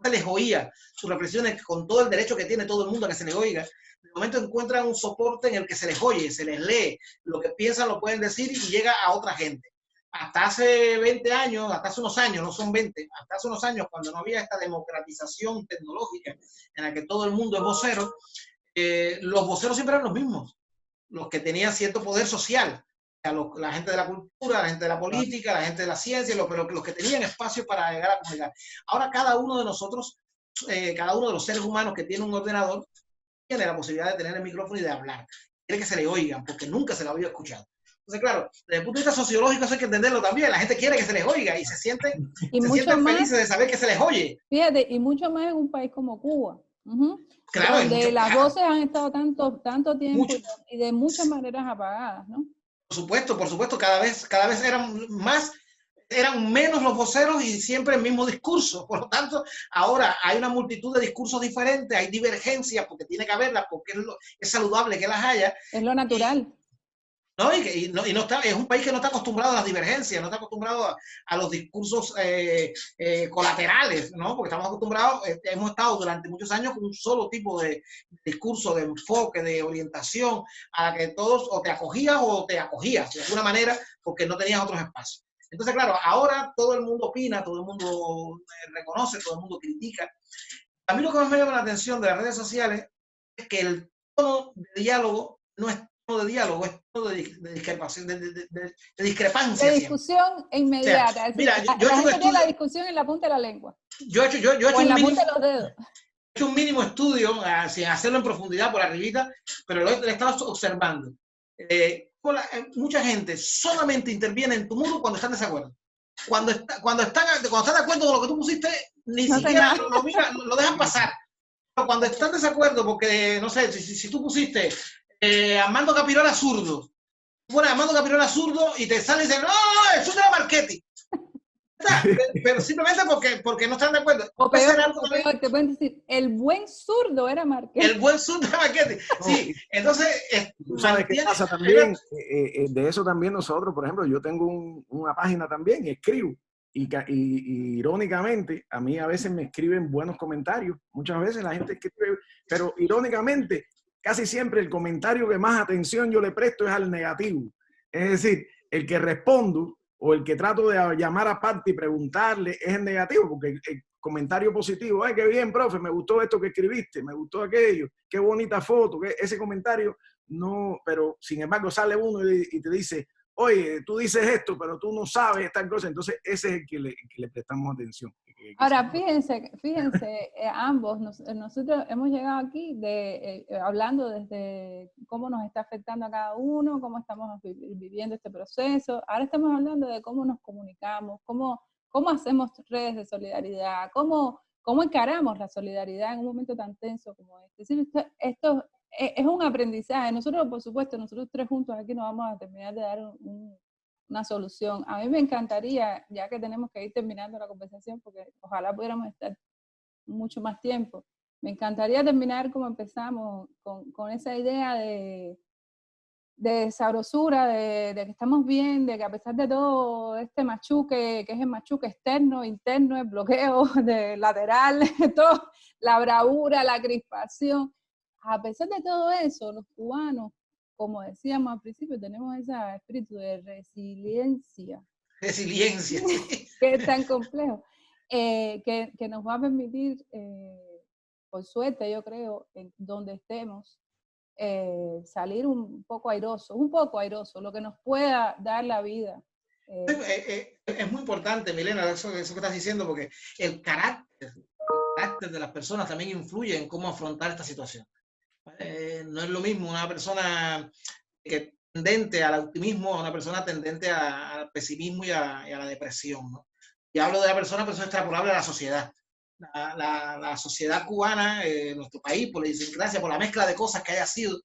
Speaker 1: se les oía sus reflexiones con todo el derecho que tiene todo el mundo a que se les oiga, de momento encuentran un soporte en el que se les oye, se les lee, lo que piensan lo pueden decir y llega a otra gente. Hasta hace 20 años, hasta hace unos años, no son 20, hasta hace unos años, cuando no había esta democratización tecnológica en la que todo el mundo es vocero, los voceros siempre eran los mismos, los que tenían cierto poder social, la gente de la cultura, la gente de la política, la gente de la ciencia, pero los que tenían espacio para llegar a comunicar. Ahora cada uno de nosotros, cada uno de los seres humanos que tiene un ordenador, tiene la posibilidad de tener el micrófono y de hablar. Quiere que se le oigan, porque nunca se lo había escuchado. Entonces, claro, desde el punto de vista sociológico eso hay que entenderlo también. La gente quiere que se les oiga y se sienten felices de saber que se les oye.
Speaker 2: Fíjate, y mucho más en un país como Cuba.
Speaker 1: Claro,
Speaker 2: donde las voces han estado tanto tiempo y de muchas maneras apagadas, ¿no?
Speaker 1: Por supuesto, cada vez eran menos los voceros y siempre el mismo discurso. Por lo tanto, ahora hay una multitud de discursos diferentes, hay divergencias porque tiene que haberlas, porque es saludable que las haya.
Speaker 2: Es lo natural.
Speaker 1: Es un país que no está acostumbrado a las divergencias, no está acostumbrado a los discursos colaterales, ¿no? Porque estamos acostumbrados, hemos estado durante muchos años con un solo tipo de discurso, de enfoque, de orientación, a la que todos o te acogías de alguna manera porque no tenías otros espacios. Entonces, claro, ahora todo el mundo opina, todo el mundo reconoce, todo el mundo critica. A mí lo que más me llama la atención de las redes sociales es que el tono de diálogo no es de diálogo, es todo de discrepancia.
Speaker 2: De discusión inmediata. O sea, mira, yo la gente tiene la discusión en la punta de la lengua.
Speaker 1: Yo he hecho
Speaker 2: en la punta de los dedos.
Speaker 1: He hecho un mínimo estudio, sin hacerlo en profundidad por arribita, pero lo he estado observando. Mucha gente solamente interviene en tu muro cuando están en desacuerdo. Cuando están de acuerdo con lo que tú pusiste, ni siquiera lo dejan pasar. Pero cuando están de desacuerdo, porque, no sé, si tú pusiste Armando Capirola zurdo. Bueno, Armando Capirola zurdo y te sale y dice, no, eso era Marchetti. Pero simplemente porque no están de acuerdo.
Speaker 2: O peor, te pueden decir, el buen zurdo era Marchetti.
Speaker 1: El buen zurdo era Marchetti. Sí, entonces...
Speaker 3: ¿Tú sabes qué pasa también? De eso también nosotros, por ejemplo, yo tengo una página también y escribo. Y irónicamente, a mí a veces me escriben buenos comentarios. Muchas veces la gente escribe, pero irónicamente... Casi siempre el comentario que más atención yo le presto es al negativo. Es decir, el que respondo o el que trato de llamar aparte y preguntarle es el negativo, porque el comentario positivo, ¡ay, qué bien, profe! Me gustó esto que escribiste, me gustó aquello, qué bonita foto, ese comentario no, pero sin embargo sale uno y te dice, oye, tú dices esto, pero tú no sabes tal cosa. Entonces ese es el que le prestamos atención.
Speaker 2: Ahora, fíjense ambos, nosotros hemos llegado aquí hablando desde cómo nos está afectando a cada uno, cómo estamos viviendo este proceso. Ahora estamos hablando de cómo nos comunicamos, cómo hacemos redes de solidaridad, cómo cómo encaramos la solidaridad en un momento tan tenso como este. Es decir, esto es un aprendizaje. Nosotros, por supuesto, nosotros tres juntos aquí no vamos a terminar de dar una solución. A mí me encantaría, ya que tenemos que ir terminando la conversación, porque ojalá pudiéramos estar mucho más tiempo, me encantaría terminar como empezamos, con esa idea de sabrosura, de que estamos bien, de que a pesar de todo este machuque, que es el machuque externo, interno, el bloqueo de lateral, todo, la bravura, la crispación, a pesar de todo eso, los cubanos, como decíamos al principio, tenemos ese espíritu de resiliencia.
Speaker 1: Resiliencia.
Speaker 2: Que es tan complejo, que nos va a permitir, por suerte yo creo, en donde estemos, salir un poco airoso, lo que nos pueda dar la vida.
Speaker 1: Es muy importante, Milena, eso que estás diciendo, porque el carácter de las personas también influye en cómo afrontar esta situación. No es lo mismo una persona que tendente al optimismo a una persona tendente al pesimismo y a la depresión, ¿no? Y hablo de la persona, pero eso es extrapolable a la sociedad. La sociedad cubana, nuestro país, por la idiosincrasia, por la mezcla de cosas que haya sido,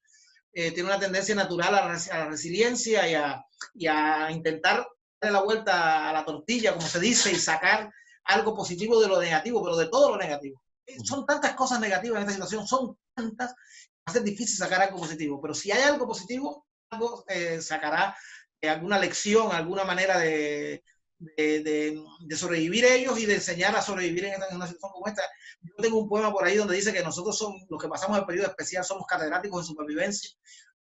Speaker 1: tiene una tendencia natural a la resiliencia y a intentar darle la vuelta a la tortilla, como se dice, y sacar algo positivo de lo negativo, pero de todo lo negativo. Son tantas cosas negativas en esta situación, son tantas, va a ser difícil sacar algo positivo, pero si hay algo positivo, algo sacará alguna lección, alguna manera de sobrevivir ellos y de enseñar a sobrevivir en una situación como esta. Yo tengo un poema por ahí donde dice que nosotros somos, los que pasamos el periodo especial, somos catedráticos de supervivencia,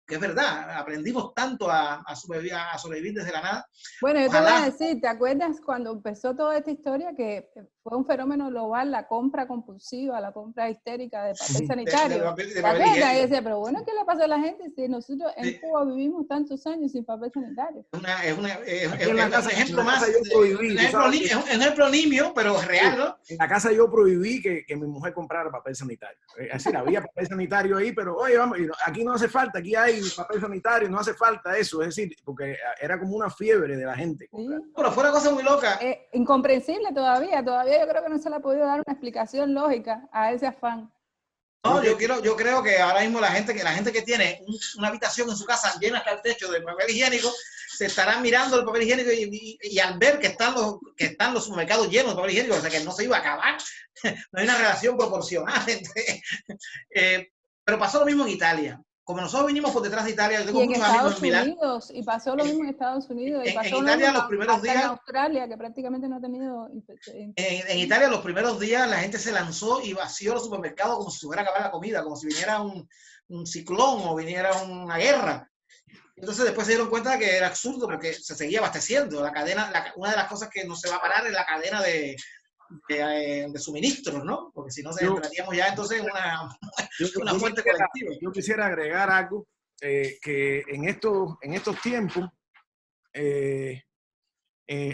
Speaker 1: que es verdad, aprendimos tanto a sobrevivir desde la nada.
Speaker 2: Bueno, yo te voy a decir, ¿te acuerdas cuando empezó toda esta historia que fue un fenómeno global, la compra compulsiva, la compra histérica de papel sanitario? ¿Te acuerdas? Y decía, pero bueno, ¿qué le pasa a la gente si nosotros en Cuba vivimos tantos años sin papel sanitario?
Speaker 1: Es un ejemplo más, un ejemplo nimio, pero real, ¿no?
Speaker 3: En la casa yo prohibí que mi mujer comprara papel sanitario. Es decir, había papel sanitario ahí, pero oye, vamos, aquí no hace falta, aquí hay papel sanitario, no hace falta eso. Es decir, porque era como una fiebre de la gente.
Speaker 2: Sí.
Speaker 1: Pero fue una cosa muy loca.
Speaker 2: Incomprensible todavía yo creo que no se le ha podido dar una explicación lógica a ese afán.
Speaker 1: No, yo creo que ahora mismo la gente que tiene una habitación en su casa llena hasta el techo de papel higiénico, se estarán mirando el papel higiénico y al ver que están los supermercados llenos de papel higiénico, o sea que no se iba a acabar, no hay una relación proporcional pero pasó lo mismo en Italia. Como nosotros vinimos por detrás de Italia, yo tengo muchos amigos en Milán.
Speaker 2: Y pasó lo mismo en Estados Unidos, y pasó
Speaker 1: en Italia los primeros días,
Speaker 2: en Australia, que prácticamente no ha tenido...
Speaker 1: En Italia los primeros días la gente se lanzó y vació los supermercados como si se hubiera acabado la comida, como si viniera un ciclón o viniera una guerra. Entonces después se dieron cuenta que era absurdo porque se seguía abasteciendo. La cadena, una de las cosas que no se va a parar es la cadena de suministros, ¿no? Porque si no, entraríamos ya entonces en una fuente colectiva.
Speaker 3: Yo quisiera agregar algo, que en estos tiempos,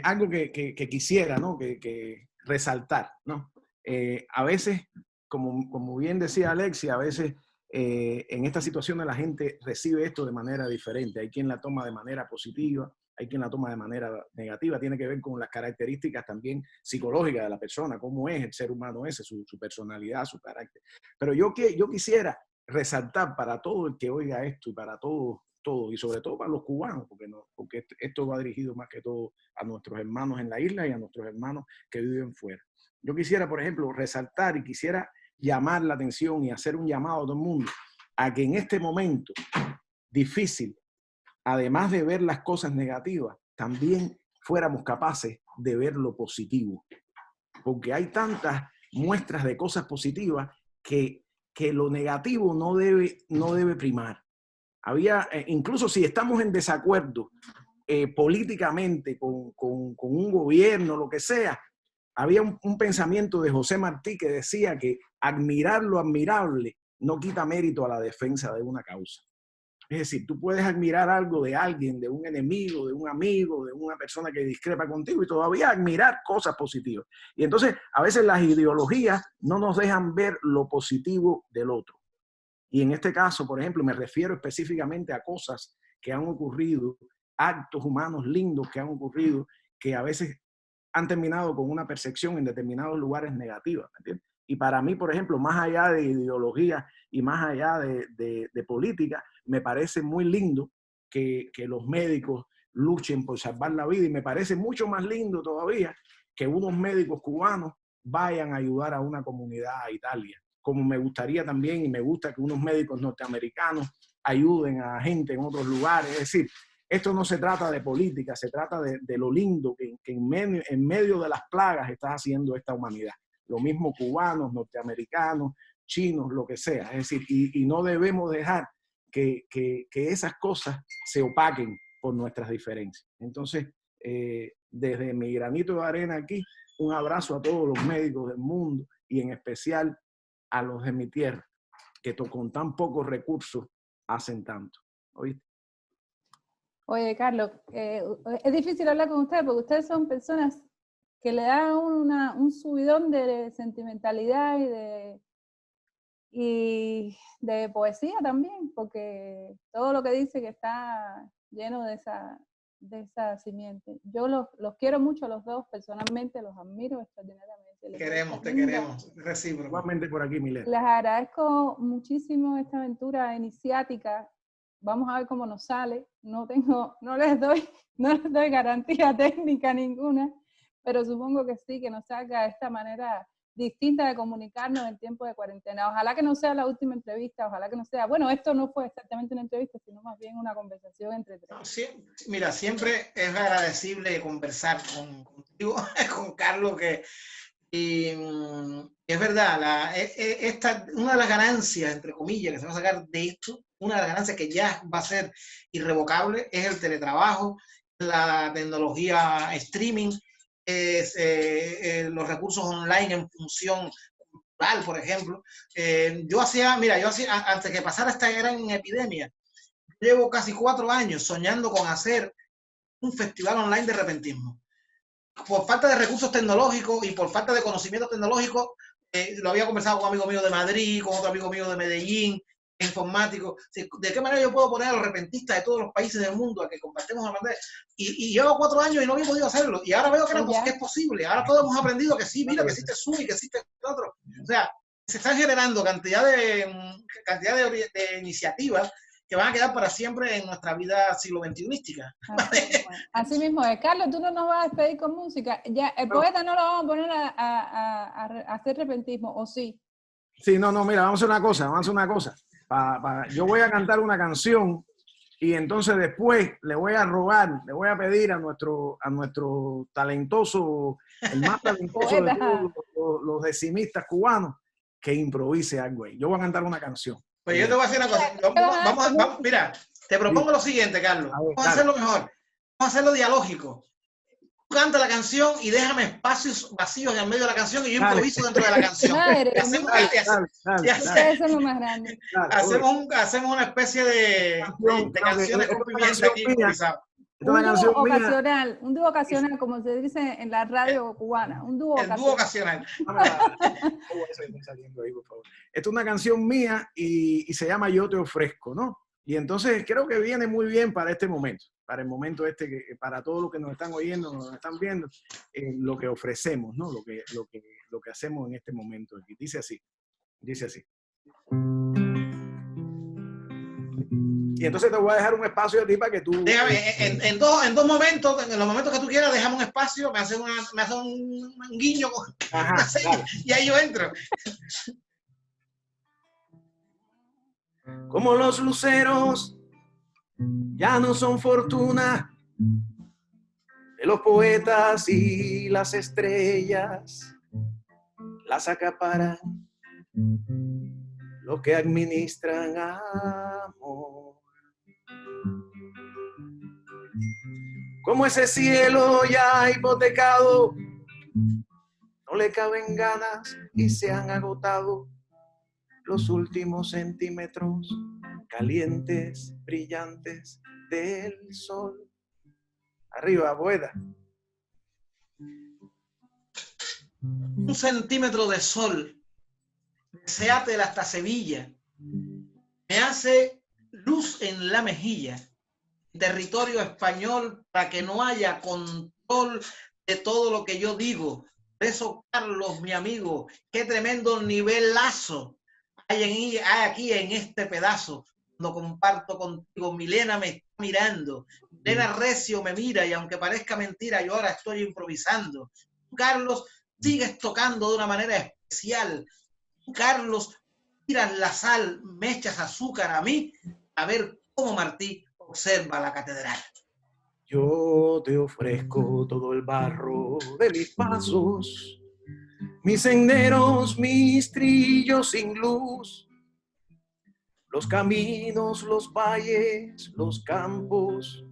Speaker 3: algo que quisiera, ¿no? que resaltar, ¿no? A veces, como bien decía Alexia, a veces en esta situación la gente recibe esto de manera diferente. Hay quien la toma de manera positiva, hay quien la toma de manera negativa. Tiene que ver con las características también psicológicas de la persona, cómo es el ser humano ese, su personalidad, su carácter. Pero yo quisiera resaltar para todo el que oiga esto y para todo, y sobre todo para los cubanos, porque esto va dirigido más que todo a nuestros hermanos en la isla y a nuestros hermanos que viven fuera. Yo quisiera, por ejemplo, resaltar y quisiera llamar la atención y hacer un llamado a todo el mundo a que en este momento difícil, además de ver las cosas negativas, también fuéramos capaces de ver lo positivo. Porque hay tantas muestras de cosas positivas que lo negativo no debe primar. Incluso si estamos en desacuerdo políticamente con un gobierno, lo que sea, había un pensamiento de José Martí que decía que admirar lo admirable no quita mérito a la defensa de una causa. Es decir, tú puedes admirar algo de alguien, de un enemigo, de un amigo, de una persona que discrepa contigo y todavía admirar cosas positivas. Y entonces, a veces las ideologías no nos dejan ver lo positivo del otro. Y en este caso, por ejemplo, me refiero específicamente a cosas que han ocurrido, actos humanos lindos que han ocurrido, que a veces han terminado con una percepción en determinados lugares negativa, ¿me entiendes? Y para mí, por ejemplo, más allá de ideología y más allá de política, me parece muy lindo que los médicos luchen por salvar la vida, y me parece mucho más lindo todavía que unos médicos cubanos vayan a ayudar a una comunidad a Italia, como me gustaría también, y me gusta que unos médicos norteamericanos ayuden a gente en otros lugares. Es decir, esto no se trata de política, se trata de lo lindo que en medio de las plagas está haciendo esta humanidad. Lo mismo cubanos, norteamericanos, chinos, lo que sea. Es decir, y no debemos dejar que esas cosas se opaquen por nuestras diferencias. Entonces, desde mi granito de arena aquí, un abrazo a todos los médicos del mundo y en especial a los de mi tierra, que con tan pocos recursos hacen tanto. ¿Oíste?
Speaker 2: Oye, Carlos, es difícil hablar con ustedes porque ustedes son personas que le dan un subidón de sentimentalidad y de poesía también, porque todo lo que dice que está lleno de esa simiente. Yo los quiero mucho a los dos, personalmente los admiro extraordinariamente.
Speaker 1: Te queremos, recíproco.
Speaker 3: Igualmente por aquí, Milena.
Speaker 2: Les agradezco muchísimo esta aventura iniciática. Vamos a ver cómo nos sale. No les doy garantía técnica ninguna, pero supongo que sí, que nos salga de esta manera distinta de comunicarnos en tiempo de cuarentena. Ojalá que no sea la última entrevista, ojalá que no sea, bueno, esto no fue exactamente una entrevista, sino más bien una conversación entre tres.
Speaker 1: Sí, mira, siempre es agradecible conversar contigo, con Carlos, y es verdad, una de las ganancias, entre comillas, que se va a sacar de esto, una de las ganancias que ya va a ser irrevocable, es el teletrabajo, la tecnología streaming, los recursos online en función cultural, por ejemplo. Yo hacía, antes que pasara esta gran epidemia, llevo casi 4 años soñando con hacer un festival online de repentismo. Por falta de recursos tecnológicos y por falta de conocimiento tecnológico, lo había conversado con un amigo mío de Madrid, con otro amigo mío de Medellín, informático. ¿De qué manera yo puedo poner a los repentistas de todos los países del mundo a que compartamos la pantalla? Y llevo 4 años y no había podido hacerlo. Y ahora veo que es posible. Ahora todos hemos aprendido que sí, mira, que existe Zoom y que existe otro. O sea, se están generando cantidad de iniciativas que van a quedar para siempre en nuestra vida siglo XXI-mística.
Speaker 2: Así mismo es. Carlos, tú no nos vas a despedir con música. Ya, el poeta no lo vamos a poner a hacer repentismo, ¿o sí?
Speaker 3: Sí, no, mira, vamos a hacer una cosa. Yo voy a cantar una canción y entonces después le voy a pedir a nuestro talentoso, el más talentoso de todos los decimistas cubanos, que improvise algo ahí. Yo voy a cantar una canción.
Speaker 1: Pues yo te voy a decir una cosa. Vamos, mira, te propongo lo siguiente, Carlos. Vamos a hacerlo mejor. Vamos a hacerlo dialógico. Tú canta la canción y déjame espacios vacíos en el medio de la canción y yo improviso dentro de la canción.
Speaker 2: Ustedes son lo más grande.
Speaker 1: Hacemos una especie de canciones con pimienta aquí improvisado.
Speaker 2: Un dúo ocasional, como se dice en la radio cubana. Un dúo ocasional.
Speaker 3: Esta es una canción mía y se llama Yo Te Ofrezco, ¿no? Y entonces creo que viene muy bien para este momento, para el momento para todos los que nos están oyendo, nos están viendo, lo que ofrecemos, ¿no? Lo que hacemos en este momento. Dice así. Y entonces te voy a dejar un espacio a ti para que tú...
Speaker 1: Déjame, en dos momentos, en los momentos que tú quieras, déjame un espacio, me hace un guiño y ahí yo entro.
Speaker 3: Como los luceros ya no son fortuna de los poetas y las estrellas, las acaparan los que administran amor. Como ese cielo ya hipotecado, no le caben ganas y se han agotado los últimos centímetros calientes, brillantes del sol. Arriba, poeta.
Speaker 1: 1 centímetro de sol, de Seattle hasta Sevilla, me hace luz en la mejilla. Territorio español para que no haya control de todo lo que yo digo. Por eso, Carlos, mi amigo, qué tremendo nivelazo hay aquí en este pedazo. Cuando comparto contigo, Milena me está mirando, Milena Recio me mira y aunque parezca mentira, yo ahora estoy improvisando. Carlos, sigues tocando de una manera especial. Carlos, tiras la sal, me echas azúcar a mí, a ver cómo Martí observa la catedral.
Speaker 3: Yo te ofrezco todo el barro de mis pasos, mis senderos, mis trillos sin luz, los caminos, los valles, los campos,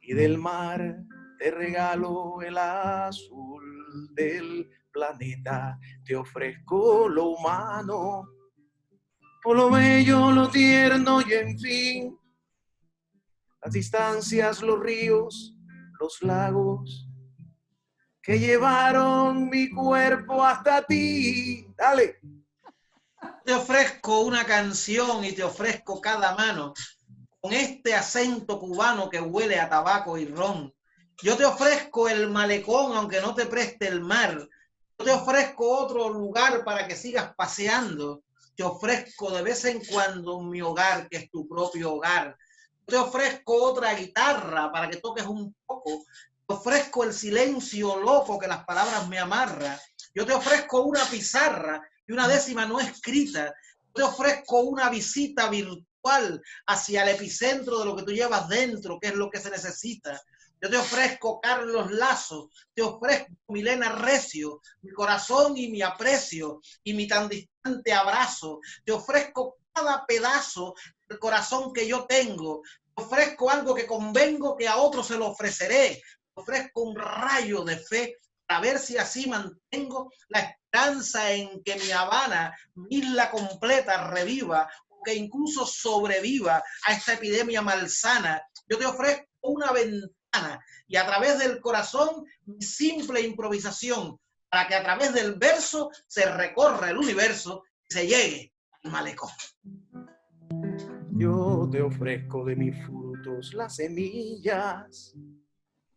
Speaker 3: y del mar te regalo el azul del planeta. Te ofrezco lo humano, por lo bello, lo tierno y en fin, las distancias, los ríos, los lagos que llevaron mi cuerpo hasta ti. Dale.
Speaker 1: Te ofrezco una canción y te ofrezco cada mano con este acento cubano que huele a tabaco y ron. Yo te ofrezco el malecón aunque no te preste el mar. Yo te ofrezco otro lugar para que sigas paseando. Te ofrezco de vez en cuando mi hogar, que es tu propio hogar. Yo te ofrezco otra guitarra para que toques un poco. Te ofrezco el silencio loco que las palabras me amarran. Yo te ofrezco una pizarra y una décima no escrita. Yo te ofrezco una visita virtual hacia el epicentro de lo que tú llevas dentro, que es lo que se necesita. Yo te ofrezco Carlos Lazo, te ofrezco Milena Recio, mi corazón y mi aprecio y mi tan distante abrazo. Te ofrezco cada pedazo del corazón que yo tengo. Te ofrezco algo que convengo que a otro se lo ofreceré. Te ofrezco un rayo de fe para ver si así mantengo la esperanza en que mi Habana, mi isla completa, reviva o que incluso sobreviva a esta epidemia malsana. Yo te ofrezco una ventana y a través del corazón mi simple improvisación para que a través del verso se recorra el universo y se llegue al malecón.
Speaker 3: Yo te ofrezco de mis frutos las semillas,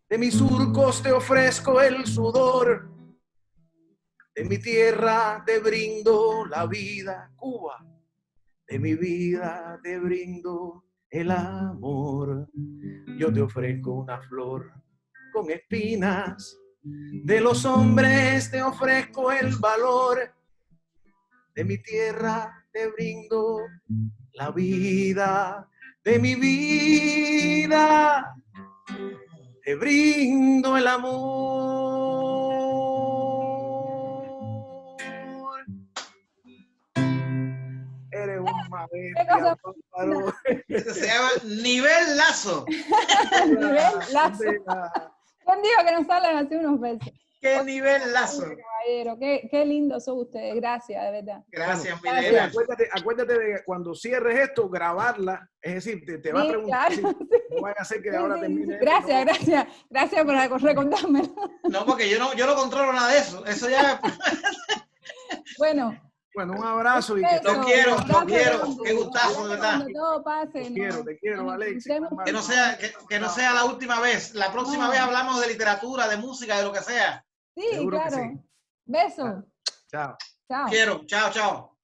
Speaker 3: de mis surcos te ofrezco el sudor, de mi tierra te brindo la vida, Cuba, de mi vida te brindo el amor. Yo te ofrezco una flor con espinas, de los hombres te ofrezco el valor, de mi tierra te brindo la vida, de mi vida te brindo el amor. Eres un maestro.
Speaker 1: Se llama Nivel Lazo.
Speaker 2: Nivel Lazo. ¿Quién dijo que nos salen así unos besos?
Speaker 1: ¡Qué nivel Lazo!
Speaker 2: Caballero, qué lindos son ustedes. Gracias, de verdad.
Speaker 1: Gracias,
Speaker 3: bueno,
Speaker 1: Milena.
Speaker 3: Acuérdate de cuando cierres esto, grabarla. Es decir, te va a preguntar.
Speaker 2: Claro,
Speaker 3: si no vaya a hacer que ahora termine.
Speaker 2: Gracias por recordármelo.
Speaker 1: No, porque yo no controlo nada de eso. Eso ya.
Speaker 2: Bueno,
Speaker 3: un abrazo y
Speaker 1: Lo quiero. Qué gustazo, de verdad.
Speaker 2: Cuando todo pase,
Speaker 3: te quiero, Alex.
Speaker 1: Que no sea la última vez. La próxima vez hablamos de literatura, de música, de lo que sea.
Speaker 2: Sí, claro. Besos.
Speaker 3: Chao.
Speaker 2: Chao.
Speaker 1: Quiero. Chao, chao.